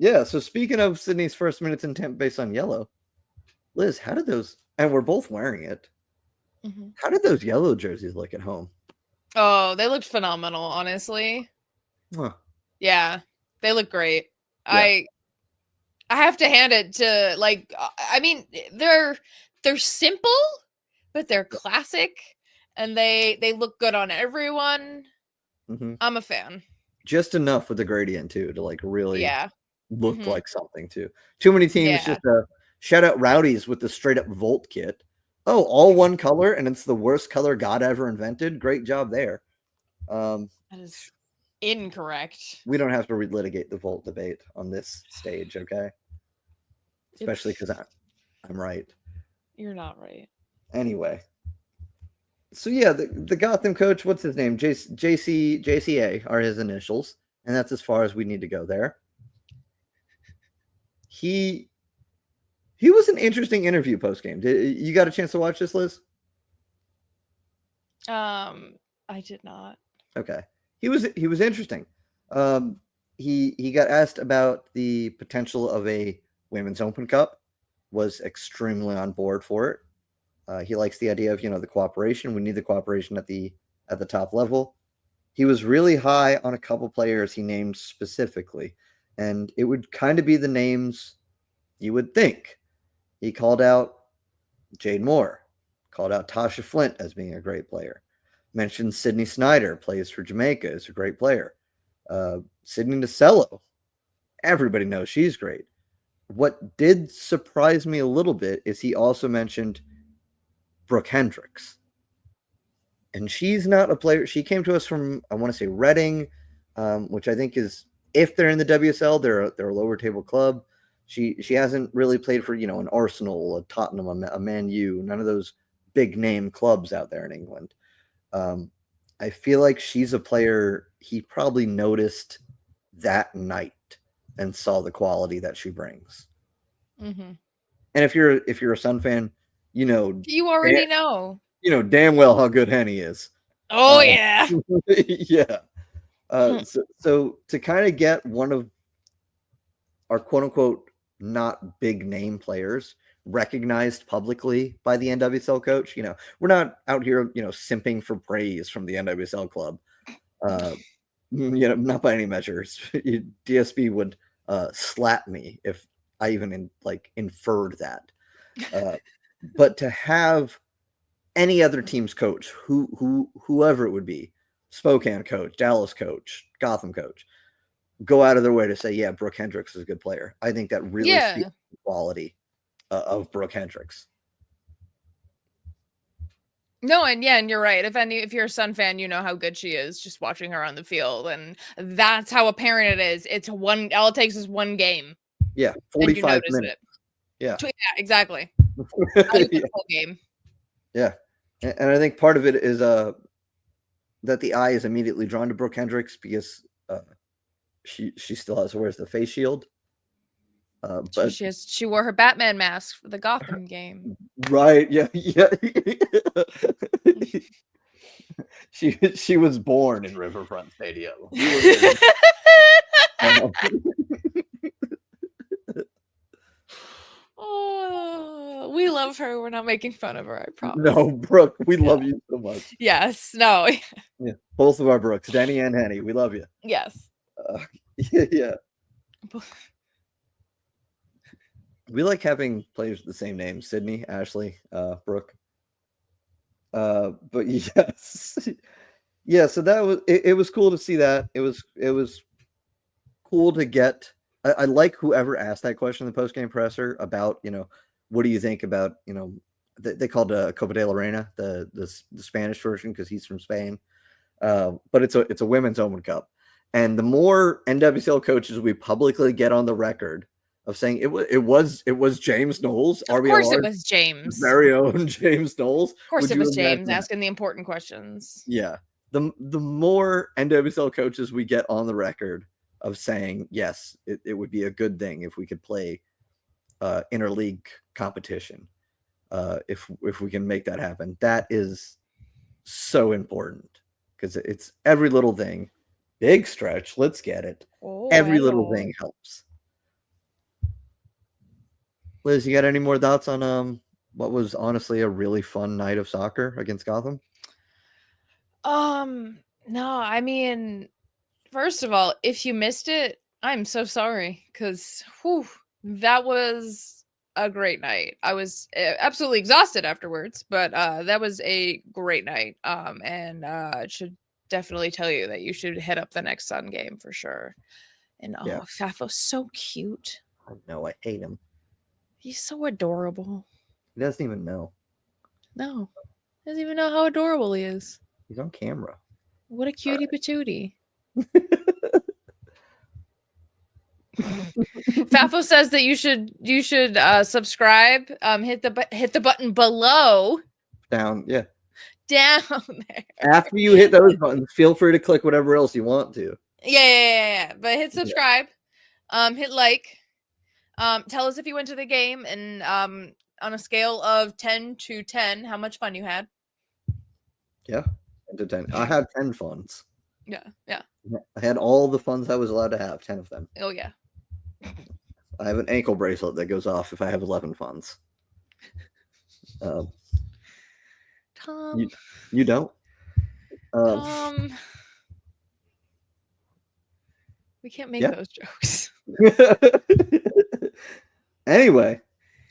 Yeah, so speaking of Sydney's first minutes in temp based on yellow, Liz, how did those, and we're both wearing it, how did those yellow jerseys look at home? Oh, they looked phenomenal, honestly. Huh. Yeah, they look great. Yeah. I have to hand it to, like, I mean, they're simple, but they're classic, and they look good on everyone. I'm a fan. Just enough with the gradient too to like really look like something too. Too many teams just shout out Rowdies with the straight up Volt kit. Oh, all one color and it's the worst color God ever invented. Great job there. That is incorrect. We don't have to relitigate the Volt debate on this stage, okay? Especially because I'm right. You're not right. Anyway. So yeah, the Gotham coach, what's his name? JCA are his initials, and that's as far as we need to go there. He was an interesting interview post game. You got a chance to watch this, Liz? I did not. Okay. He was interesting. He got asked about the potential of a Women's Open Cup, was extremely on board for it. He likes the idea of, the cooperation. We need the cooperation at the top level. He was really high on a couple players he named specifically, and it would kind of be the names you would think. He called out Jade Moore, called out Tasha Flint as being a great player, mentioned Sydney Snyder, plays for Jamaica, is a great player. Sydney Nacello, everybody knows she's great. What did surprise me a little bit is he also mentioned Brooke Hendricks. And she's not a player. She came to us from, I want to say, Reading, which I think is, if they're in the WSL, they're a lower table club. She hasn't really played for, an Arsenal, a Tottenham, a Man U, none of those big name clubs out there in England. I feel like she's a player he probably noticed that night and saw the quality that she brings. And if you're a Sun fan, you already know. You know damn well how good Henny is. Oh yeah. Yeah. So to kind of get one of our quote unquote not big name players recognized publicly by the NWSL coach, we're not out here, simping for praise from the NWSL club. Not by any measures. DSB would slap me if I even inferred that. But to have any other team's coach, whoever it would be, Spokane coach, Dallas coach, Gotham coach, go out of their way to say, yeah, Brooke Hendricks is a good player. I think that really speaks to the quality of Brooke Hendricks. No, and you're right. If you're a Sun fan, you know how good she is just watching her on the field, and that's how apparent it is. It's all it takes is one game. Yeah, 45 minutes. Yeah, exactly. Not even a full game. Yeah, and I think part of it is that the eye is immediately drawn to Brooke Hendricks because she still wears the face shield. But she wore her Batman mask for the Gotham game. Right? Yeah. She was born in Riverfront Stadium. Oh, we love her. We're not making fun of her, I promise. No, Brooke, we love you so much. Yes. No. Yeah, both of our Brooks, Denny and Henny, we love you. Yes. Yeah. We like having players with the same name: Sydney, Ashley, Brooke. But yes, yeah, so that was it was cool to see that. It was cool to get. I like whoever asked that question in the post game presser about, what do you think about, they called Copa de la Reina, the Spanish version, because he's from Spain. But it's a women's Open Cup, and the more NWSL coaches we publicly get on the record of saying it was James Knowles, Of course it was James. very own James Knowles. Of course Would it you was James imagine that? asking the important questions. Yeah. The more NWSL coaches we get on the record of saying, yes, it would be a good thing if we could play interleague competition, if we can make that happen. That is so important, because it's every little thing. Big stretch, let's get it. Every little thing helps. Liz, you got any more thoughts on what was honestly a really fun night of soccer against Gotham? No, I mean, first of all, if you missed it, I'm so sorry, because that was a great night. I was absolutely exhausted afterwards, but that was a great night. And should definitely tell you that you should hit up the next Sun game for sure. And Yeah. Fafo's so cute. I know, I hate him. He's so adorable. He doesn't even know. No, doesn't even know how adorable he is. He's on camera. What a cutie patootie. Fafo says that you should subscribe. Hit the button below. Down there. After you hit those buttons, feel free to click whatever else you want to. Yeah. But hit subscribe. Hit like. Tell us if you went to the game, and on a scale of 10 to 10, how much fun you had. Yeah, 10 to 10. I had 10 funds. Yeah. I had all the funds I was allowed to have, 10 of them. Oh yeah. I have an ankle bracelet that goes off if I have 11 funds. Tom. You don't? Tom. We can't make those jokes. Anyway,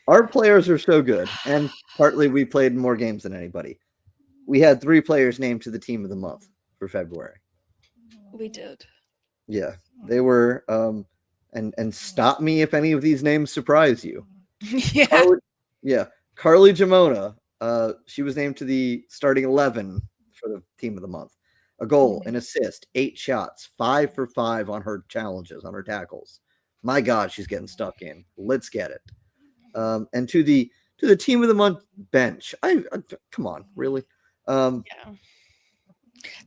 our players are so good, and partly we played more games than anybody. We had 3 players named to the team of the month for February. We did. Yeah, they were. And stop me if any of these names surprise you. Yeah. Carly Jamona. She was named to the starting 11 for the team of the month. A goal, an assist, 8 shots, 5 for 5 on her challenges, on her tackles. My God, she's getting stuck in. Let's get it. And to the team of the month bench. I come on, really? Yeah.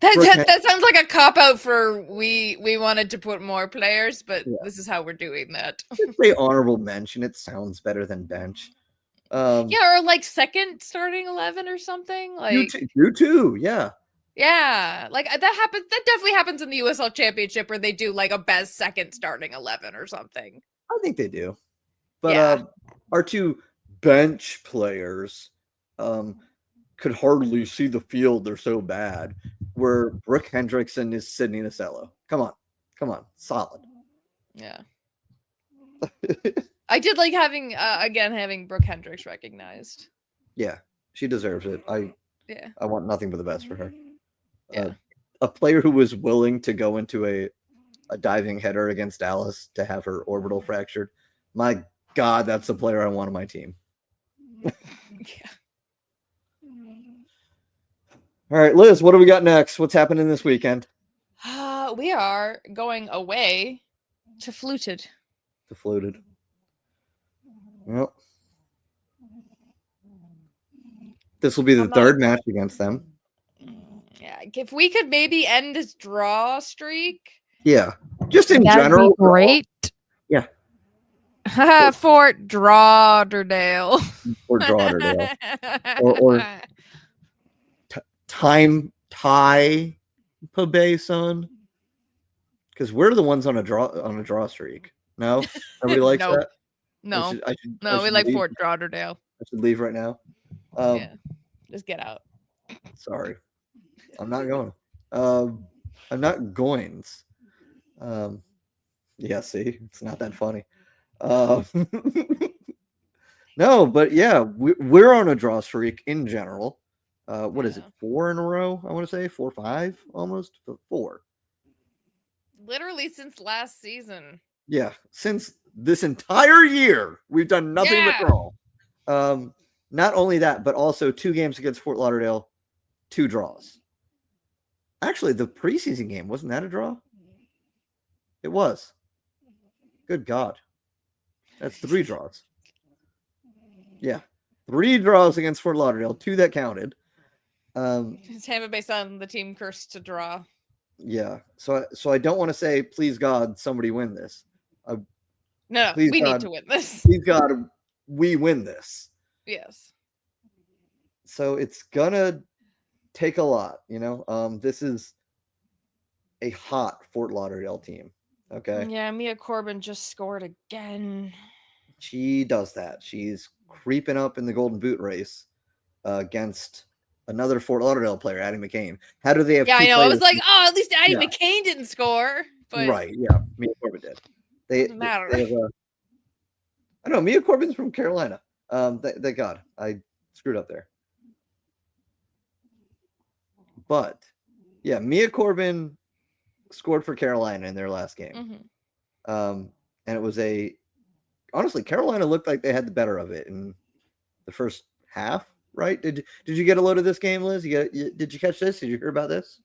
That sounds like a cop out for we wanted to put more players, but this is how we're doing that. Say honorable mention. It sounds better than bench. Yeah, or like second starting 11 or something. Like you too, yeah. Yeah, like that happens. That definitely happens in the USL Championship, where they do like a best second starting 11 or something. I think they do, but our 2 bench players could hardly see the field. They're so bad. Where Brooke Hendrickson is Sydney Nacello. Come on, solid. Yeah. I did like having Brooke Hendricks recognized. Yeah, she deserves it. I want nothing but the best for her. Yeah. A player who was willing to go into a diving header against Dallas to have her orbital fractured. My God, that's the player I want on my team. Yeah. All right, Liz, what do we got next? What's happening this weekend? We are going away to Fluted. Well, this will be the 3rd match against them. Yeah, if we could maybe end this draw streak. Yeah, just in general. Be great. Yeah. Fort Lauderdale. Or or tie Bay, son. Because we're the ones on a draw streak. No, nobody likes that. No, we like Fort Lauderdale. I should leave right now. Yeah, just get out. Sorry, I'm not going. I'm not going. Yeah, see, it's not that funny. No, but yeah, we're on a draw streak in general. What is it? 4 in a row? I want to say 4 or 5 almost, but 4. Literally since last season. Yeah, since this entire year, we've done nothing but draw. Not only that, but also 2 games against Fort Lauderdale, 2 draws. Actually, the preseason game, wasn't that a draw? It was. Good God. That's 3 draws. Yeah. 3 draws against Fort Lauderdale, 2 that counted. Tampa Bay Sun, the team cursed to draw. Yeah. So I don't want to say, please God, somebody win this. No, we need to win this. Please God, we win this. Yes. So it's gonna take a lot, you know. This is a hot Fort Lauderdale team. Okay. Yeah, Mia Corbin just scored again. She does that. She's creeping up in the Golden Boot race against another Fort Lauderdale player, Addie McCain. How do they have? Yeah, two I know. I was players like, oh, at least Addie McCain didn't score. But right? Yeah, Mia Corbin did. Doesn't matter. They have I know Mia Corbin's from Carolina. Thank God I screwed up there. But yeah, Mia Corbin scored for Carolina in their last game. Mm-hmm. And it was honestly, Carolina looked like they had the better of it in the first half, right? Did you get a load of this game, Liz? Did you catch this? Did you hear about this?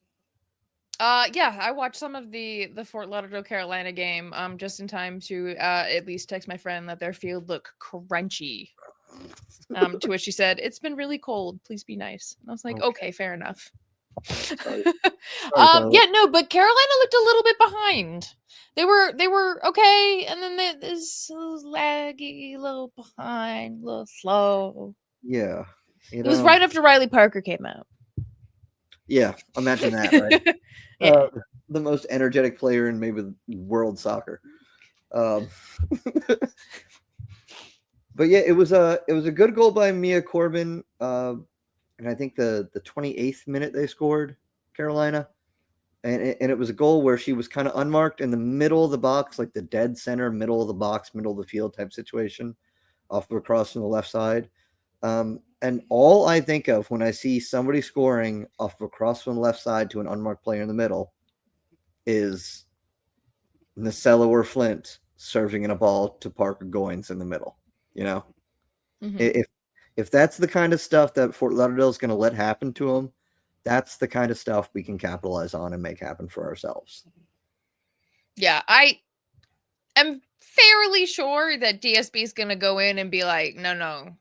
Yeah, I watched some of the Fort Lauderdale Carolina game just in time to at least text my friend that their field looked crunchy. To which she said, "It's been really cold. Please be nice." And I was like, "Okay, fair enough." Sorry, yeah, no, but Carolina looked a little bit behind. They were okay, and then this laggy, a little behind, a little slow. Yeah, it was right after Riley Parker came out. Yeah, imagine that, right? Yeah. The most energetic player in maybe world soccer. But yeah, it was a good goal by Mia Corbin. And I think the 28th minute they scored, Carolina. And it was a goal where she was kind of unmarked in the middle of the box, like the dead center, middle of the box, middle of the field type situation, off of a cross from the left side. And all I think of when I see somebody scoring off of a cross from the left side to an unmarked player in the middle is Nacella or Flint serving in a ball to Parker Goins in the middle. You know, if that's the kind of stuff that Fort Lauderdale is going to let happen to them, that's the kind of stuff we can capitalize on and make happen for ourselves. Yeah, I am fairly sure that DSB is going to go in and be like, no,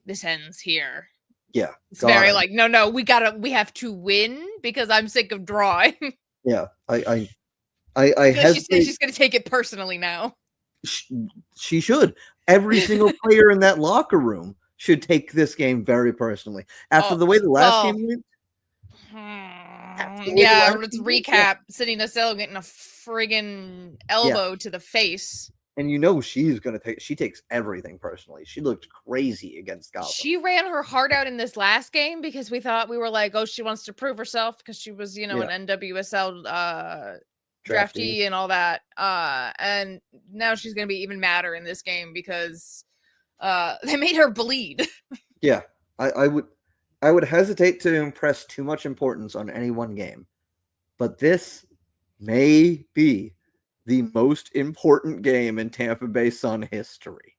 this ends here. Yeah. It's very like, no, we have to win because I'm sick of drawing. Yeah. I hesitate. She's going to take it personally now. She should. Every single player in that locker room should take this game very personally. After the way the last game went. Yeah, let's recap. Yeah. Sitting Nacella getting a friggin' elbow to the face. And you know she takes everything personally. She looked crazy against Gotham. She ran her heart out in this last game because we were like, oh, she wants to prove herself because she was, an NWSL draftee and all that. And now she's gonna be even madder in this game because they made her bleed. Yeah, I would hesitate to impress too much importance on any one game, but this may be the most important game in Tampa Bay Sun history.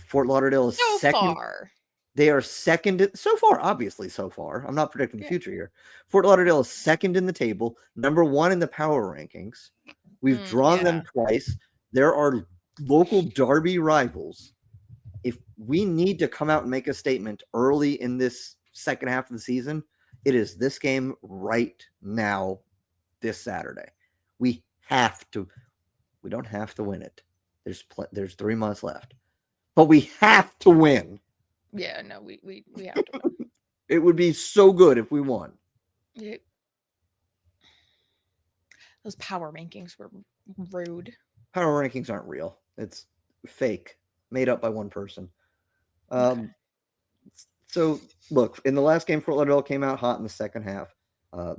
Fort Lauderdale is second. Far. They are second so far, obviously so far. I'm not predicting the future here. Fort Lauderdale is second in the table, number 1 in the power rankings. We've drawn them twice. There are local derby rivals. If we need to come out and make a statement early in this second half of the season, it is this game right now, this Saturday. We have to. We don't have to win it. There's 3 months left, but we have to win. Yeah, no, we have to win. It would be so good if we won. Yeah. Those power rankings were rude. Power rankings aren't real. It's fake, made up by one person. So look, in the last game, Fort Lauderdale came out hot in the second half.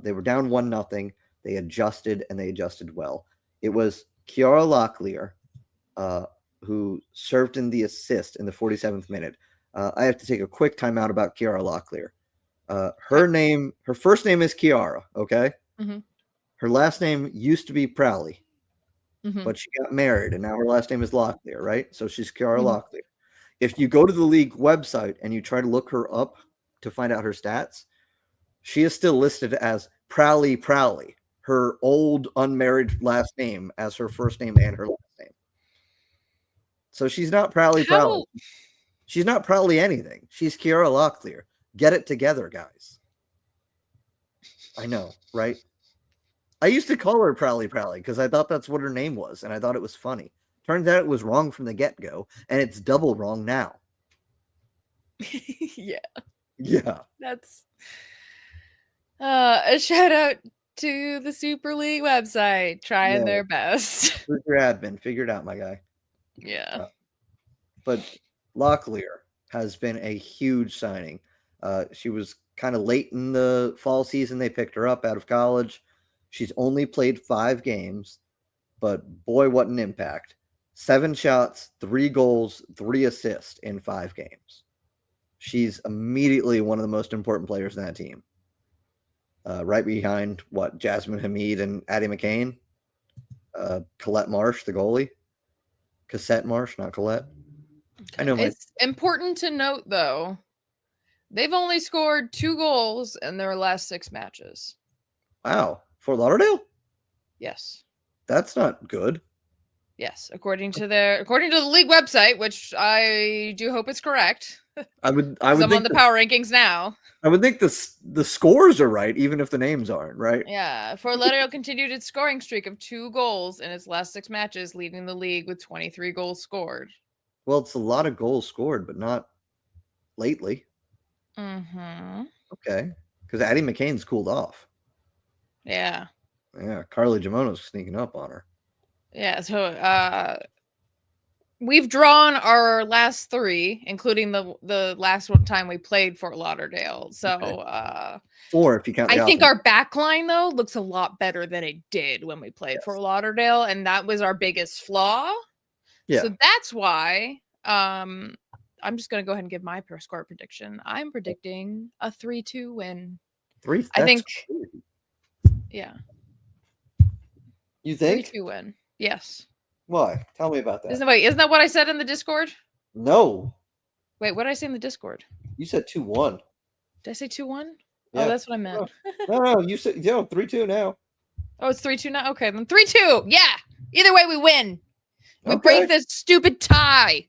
They were down 1-0. They adjusted, and they adjusted well. It was Kiara Locklear who served in the assist in the 47th minute. I have to take a quick timeout about Kiara Locklear. Her first name is Kiara, okay? Mm-hmm. Her last name used to be Prowley, Mm-hmm. but she got married, and now her last name is Locklear, right? So she's Kiara Mhm. Locklear. If you go to the league website and you try to look her up to find out her stats, she is still listed as Prowley, her old unmarried last name as her first name and her last name. So she's not Prowley. How? She's not Prowley anything. She's Kiara Locklear. Get it together, guys. I know, right? I used to call her Prowley because I thought that's what her name was, and I thought it was funny. Turns out it was wrong from the get-go, and it's double wrong now. Yeah. Yeah. That's a shout out to the Super League website trying their best. Who's your admin? Figure it out, my guy. Yeah. But Locklear has been a huge signing. She was kind of late in the fall season. They picked her up out of college. She's only played 5 games, but boy, what an impact. 7 shots, 3 goals, 3 assists in 5 games. She's immediately one of the most important players in that team. Right behind, Jasmine Hamid and Addie McCain. Colette Marsh, the goalie. Cassette Marsh, not Colette. I know It's important to note, though, they've only scored 2 goals in their last 6 matches. Wow. Fort Lauderdale? Yes. That's not good. Yes, according to the league website, which I do hope is correct. I would I'm think on the power rankings now. I would think the scores are right, even if the names aren't, right? Yeah. Fort Lauderdale continued its scoring streak of 2 goals in its last 6 matches, leading the league with 23 goals scored. Well, it's a lot of goals scored, but not lately. Mm-hmm. Okay. Because Addie McCain's cooled off. Yeah. Yeah, Carly Gimono's sneaking up on her. Yeah, so we've drawn our last 3, including the last time we played Fort Lauderdale. So okay. 4 if you count the I think offense. our back line, though, looks a lot better than it did when we played Fort Lauderdale, and that was our biggest flaw. Yeah. So that's why I'm just going to go ahead and give my per score prediction. I'm predicting a 3-2 win. 3? I think. Crazy. Yeah. You think? 3-2 win. Yes. Why? Tell me about that. Isn't that what I said in the Discord? No. Wait, what did I say in the Discord? You said 2-1. Did I say 2-1? Yeah. Oh, that's what I meant. No, you said 3-2 now. Oh, it's 3-2 now? Okay, then 3-2. Yeah. Either way, we win. We Okay. break this stupid tie.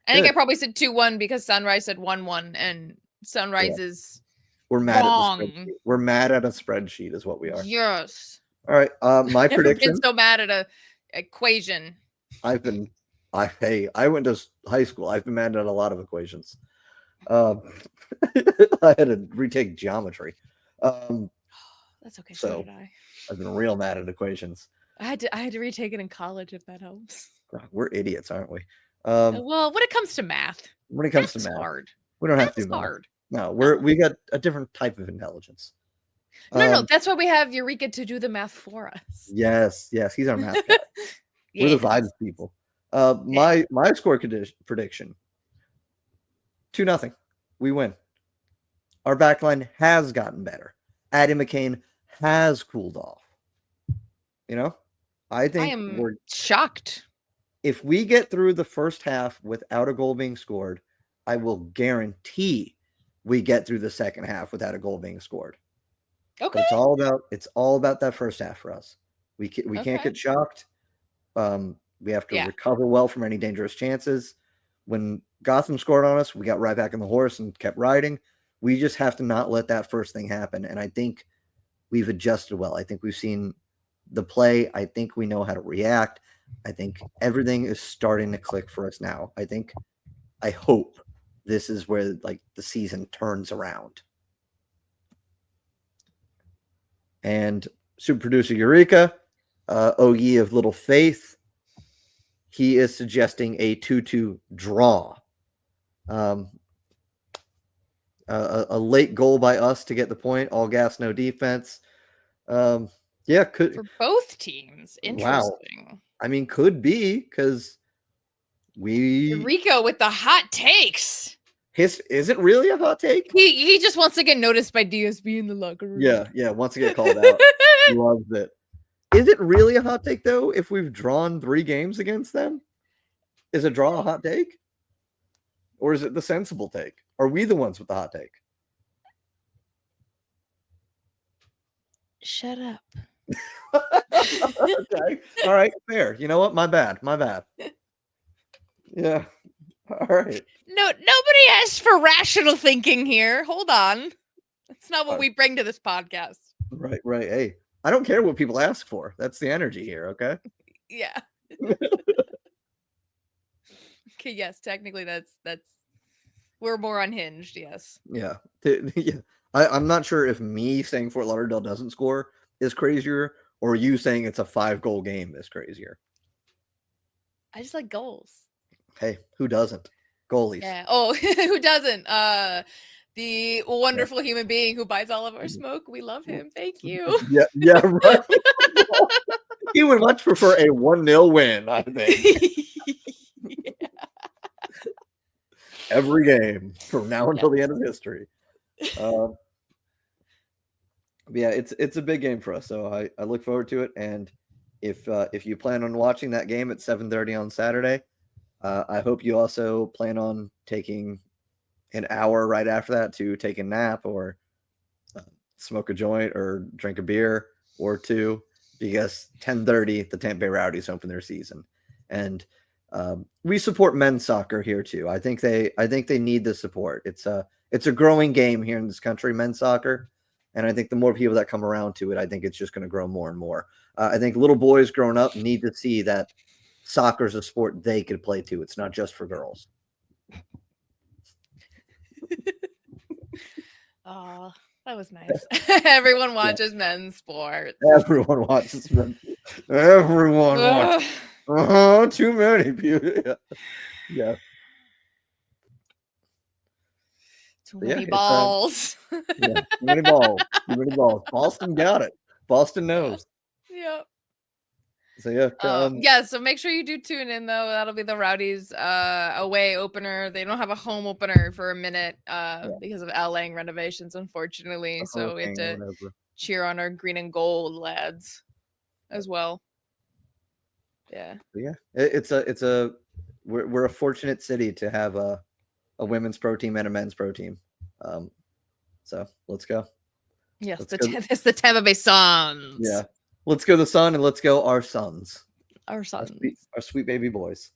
I think Good. I probably said 2-1 because Sunrise said 1-1, and Sunrise is We're mad wrong. at the spreadsheet. We're mad at a spreadsheet is what we are. Yes. All right. My Never prediction. been so mad at a equation. I went to high school. I've been mad at a lot of equations. I had to retake geometry. That's okay. So did I. I've been real mad at equations. I had to retake it in college, if that helps. We're idiots, aren't we? Well, when it comes to math, math's hard. We don't have to do math. Hard. No, we got a different type of intelligence. No, that's why we have Eureka to do the math for us. Yes, he's our math guy. We're the vibes people. My score prediction: 2-0. We win. Our backline has gotten better. Addie McCain has cooled off. I think we're shocked. If we get through the first half without a goal being scored, I will guarantee we get through the second half without a goal being scored. Okay. But it's all about that first half for us. We can't get shocked. We have to recover well from any dangerous chances. When Gotham scored on us, we got right back on the horse and kept riding. We just have to not let that first thing happen. And I think we've adjusted well. I think we've seen the play. I think we know how to react. I think everything is starting to click for us now. I hope this is where the season turns around. And super producer Eureka, O ye of little faith, he is suggesting a 2-2 draw. A late goal by us to get the point. All gas, no defense. Could for both teams. Interesting. Wow. I mean, could be because Rico with the hot takes. Is it really a hot take? He just wants to get noticed by DSB in the locker room. Yeah, wants to get called out. He loves it. Is it really a hot take though? If we've drawn 3 games against them, is a draw a hot take, or is it the sensible take? Are we the ones with the hot take? Shut up. Okay. All right. Fair. You know what? My bad. Yeah. All right. No, nobody asked for rational thinking here. Hold on. That's not what we bring to this podcast. Right. Hey, I don't care what people ask for. That's the energy here. Okay. Yeah. Okay. Yes. Technically, that's we're more unhinged. Yes. Yeah. Yeah. I'm not sure if me saying Fort Lauderdale doesn't score is crazier, or you saying it's a 5-goal game is crazier. I just like goals. Hey, who doesn't? Goalies. Yeah. Oh, who doesn't? The wonderful human being who buys all of our smoke. We love him. Thank you. Yeah, right. He would much prefer a 1-0 win, I think. Yeah. Every game from now until the end of history. Yeah, it's a big game for us, so I look forward to it. And if you plan on watching that game at 7:30 on Saturday, I hope you also plan on taking an hour right after that to take a nap or smoke a joint or drink a beer or two, because 10:30 the Tampa Bay Rowdies open their season, and we support men's soccer here too. I think they need the support. It's a growing game here in this country, men's soccer, and I think the more people that come around to it, I think it's just going to grow more and more. I think little boys growing up need to see that soccer is a sport they could play too. It's not just for girls. Oh, that was nice. Everyone watches men's sports. Everyone watches men's. Everyone watches. Too many people. Yeah. Too many balls. Yeah, too many balls. Boston got it. Boston knows. Yep. So yeah. Yeah, so make sure you do tune in though. That'll be the Rowdies away opener. They don't have a home opener for a minute because of Al Lang renovations, unfortunately. So we have to cheer on our green and gold lads as well. Yeah. We're a fortunate city to have a women's pro team and a men's pro team. So let's go. Yes, it's the Tampa Bay Suns. Yeah. Let's go the Sun, and let's go our sons. Our sons. Our sweet baby boys.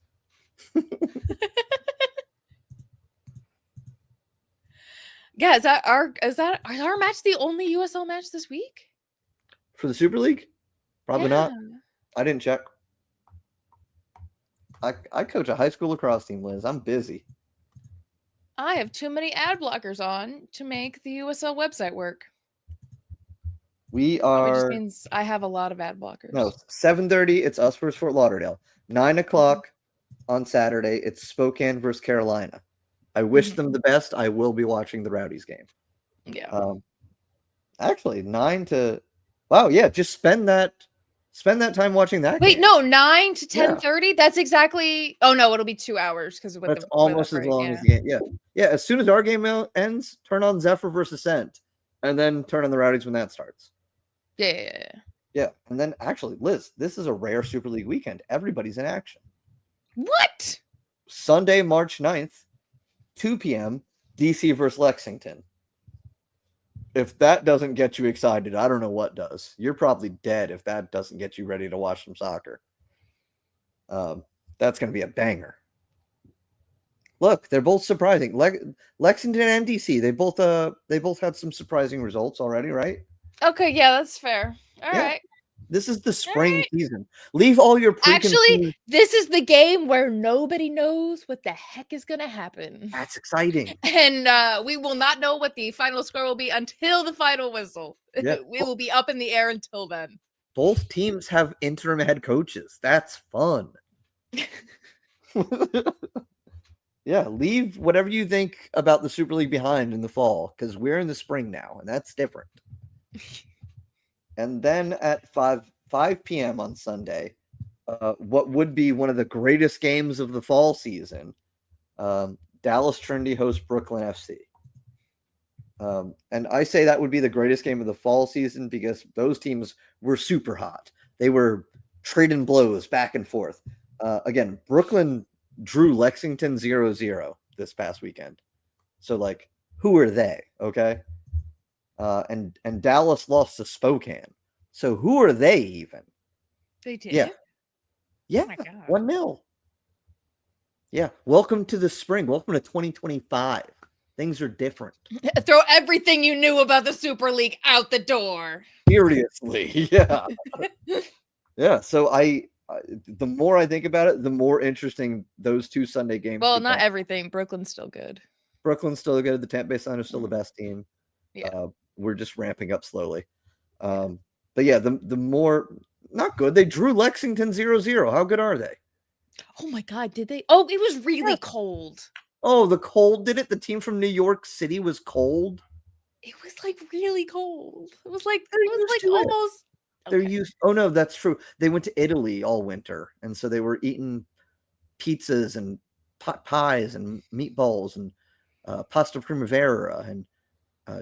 Yeah, is our match the only USL match this week? For the Super League? Probably not. I didn't check. I coach a high school lacrosse team, Liz. I'm busy. I have too many ad blockers on to make the USL website work. We are. It just means I have a lot of ad blockers. No, 7:30. It's us versus Fort Lauderdale. 9:00 on Saturday. It's Spokane versus Carolina. I wish them the best. I will be watching the Rowdies game. Yeah. Actually, 9 to. Wow. Yeah. Just spend that time watching that. Wait, game. no, 9 to 10:30. Yeah. That's exactly. Oh no, it'll be 2 hours because that's almost as long as the game. Yeah. Yeah. As soon as our game ends, turn on Zephyr versus Ascent, and then turn on the Rowdies when that starts. Yeah. And then actually, Liz, this is a rare Super League weekend. Everybody's in action. What? Sunday, March 9th, 2 p.m., DC versus Lexington. If that doesn't get you excited, I don't know what does. You're probably dead if that doesn't get you ready to watch some soccer. That's going to be a banger. Look, they're both surprising. Lexington and DC, they both had some surprising results already, right? Okay, yeah, that's fair. All right. This is the spring season. Leave all your Actually, this is the game where nobody knows what the heck is going to happen. That's exciting. And we will not know what the final score will be until the final whistle. Yeah. We will be up in the air until then. Both teams have interim head coaches. That's fun. Yeah, leave whatever you think about the Super League behind in the fall, because we're in the spring now, and that's different. And then at 5 p.m. on Sunday, what would be one of the greatest games of the fall season. Dallas Trinity hosts Brooklyn FC. And I say that would be the greatest game of the fall season because those teams were super hot. They were trading blows back and forth. Again, Brooklyn drew Lexington 0-0 this past weekend. So, like, who are they? Okay. And Dallas lost to Spokane. So who are they even? They did? Yeah. Yeah. Oh my God. 1-0. Yeah. Welcome to the spring. Welcome to 2025. Things are different. Throw everything you knew about the Super League out the door. Seriously. Yeah. Yeah. So the more I think about it, the more interesting those two Sunday games. Well, not everything. Brooklyn's still good. Brooklyn's still good. The Tampa Bay Sun is still the best team. Yeah. We're just ramping up slowly. But yeah, the more not good. They drew Lexington 0-0. How good are they? Oh my God, did they? Oh, it was really cold. Oh, the cold did it? The team from New York City was cold? It was like really cold. It was like to it. almost. They're Okay. used. Oh no, that's true. They went to Italy all winter, and so they were eating pizzas and pot pies and meatballs and pasta primavera and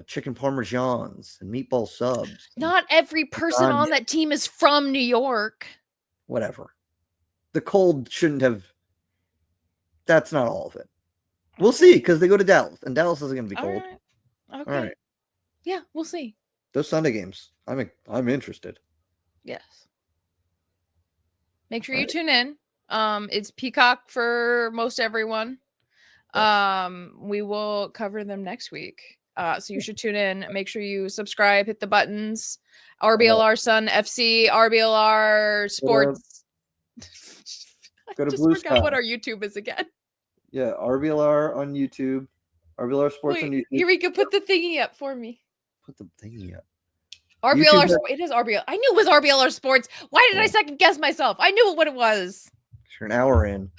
chicken parmesans and meatball subs. Not every person on that team is from New York. Whatever. The cold shouldn't have. That's not all of it. We'll see because they go to Dallas, and Dallas isn't going to be cold. All right. Okay. All right. Yeah, we'll see. Those Sunday games, I'm interested. Yes. Make sure you tune in. It's Peacock for most everyone. Yes. We will cover them next week. So you should tune in. Make sure you subscribe, hit the buttons. RBLR Sun FC, RBLR Sports. Go to I just Blue forgot Sky. what our YouTube is again. Yeah, RBLR on YouTube. RBLR Sports on YouTube. Eureka, put the thingy up for me. Put the thingy up. RBLR. It is RBL. I knew it was RBLR Sports. Why did I second guess myself? I knew what it was. You're an hour in.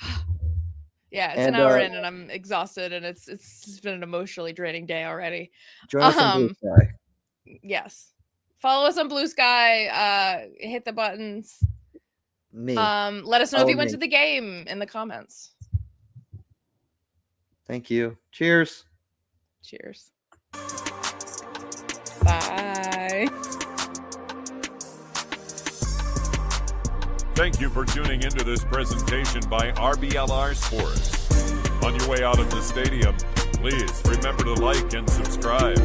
Yeah, it's an hour in, and I'm exhausted, and it's been an emotionally draining day already. Join us on Blue Sky. Yes, follow us on Blue Sky. Hit the buttons. Me. Let us know if you went to the game in the comments. Thank you. Cheers. Cheers. Bye. Thank you for tuning into this presentation by RBLR Sports. On your way out of the stadium, please remember to like and subscribe.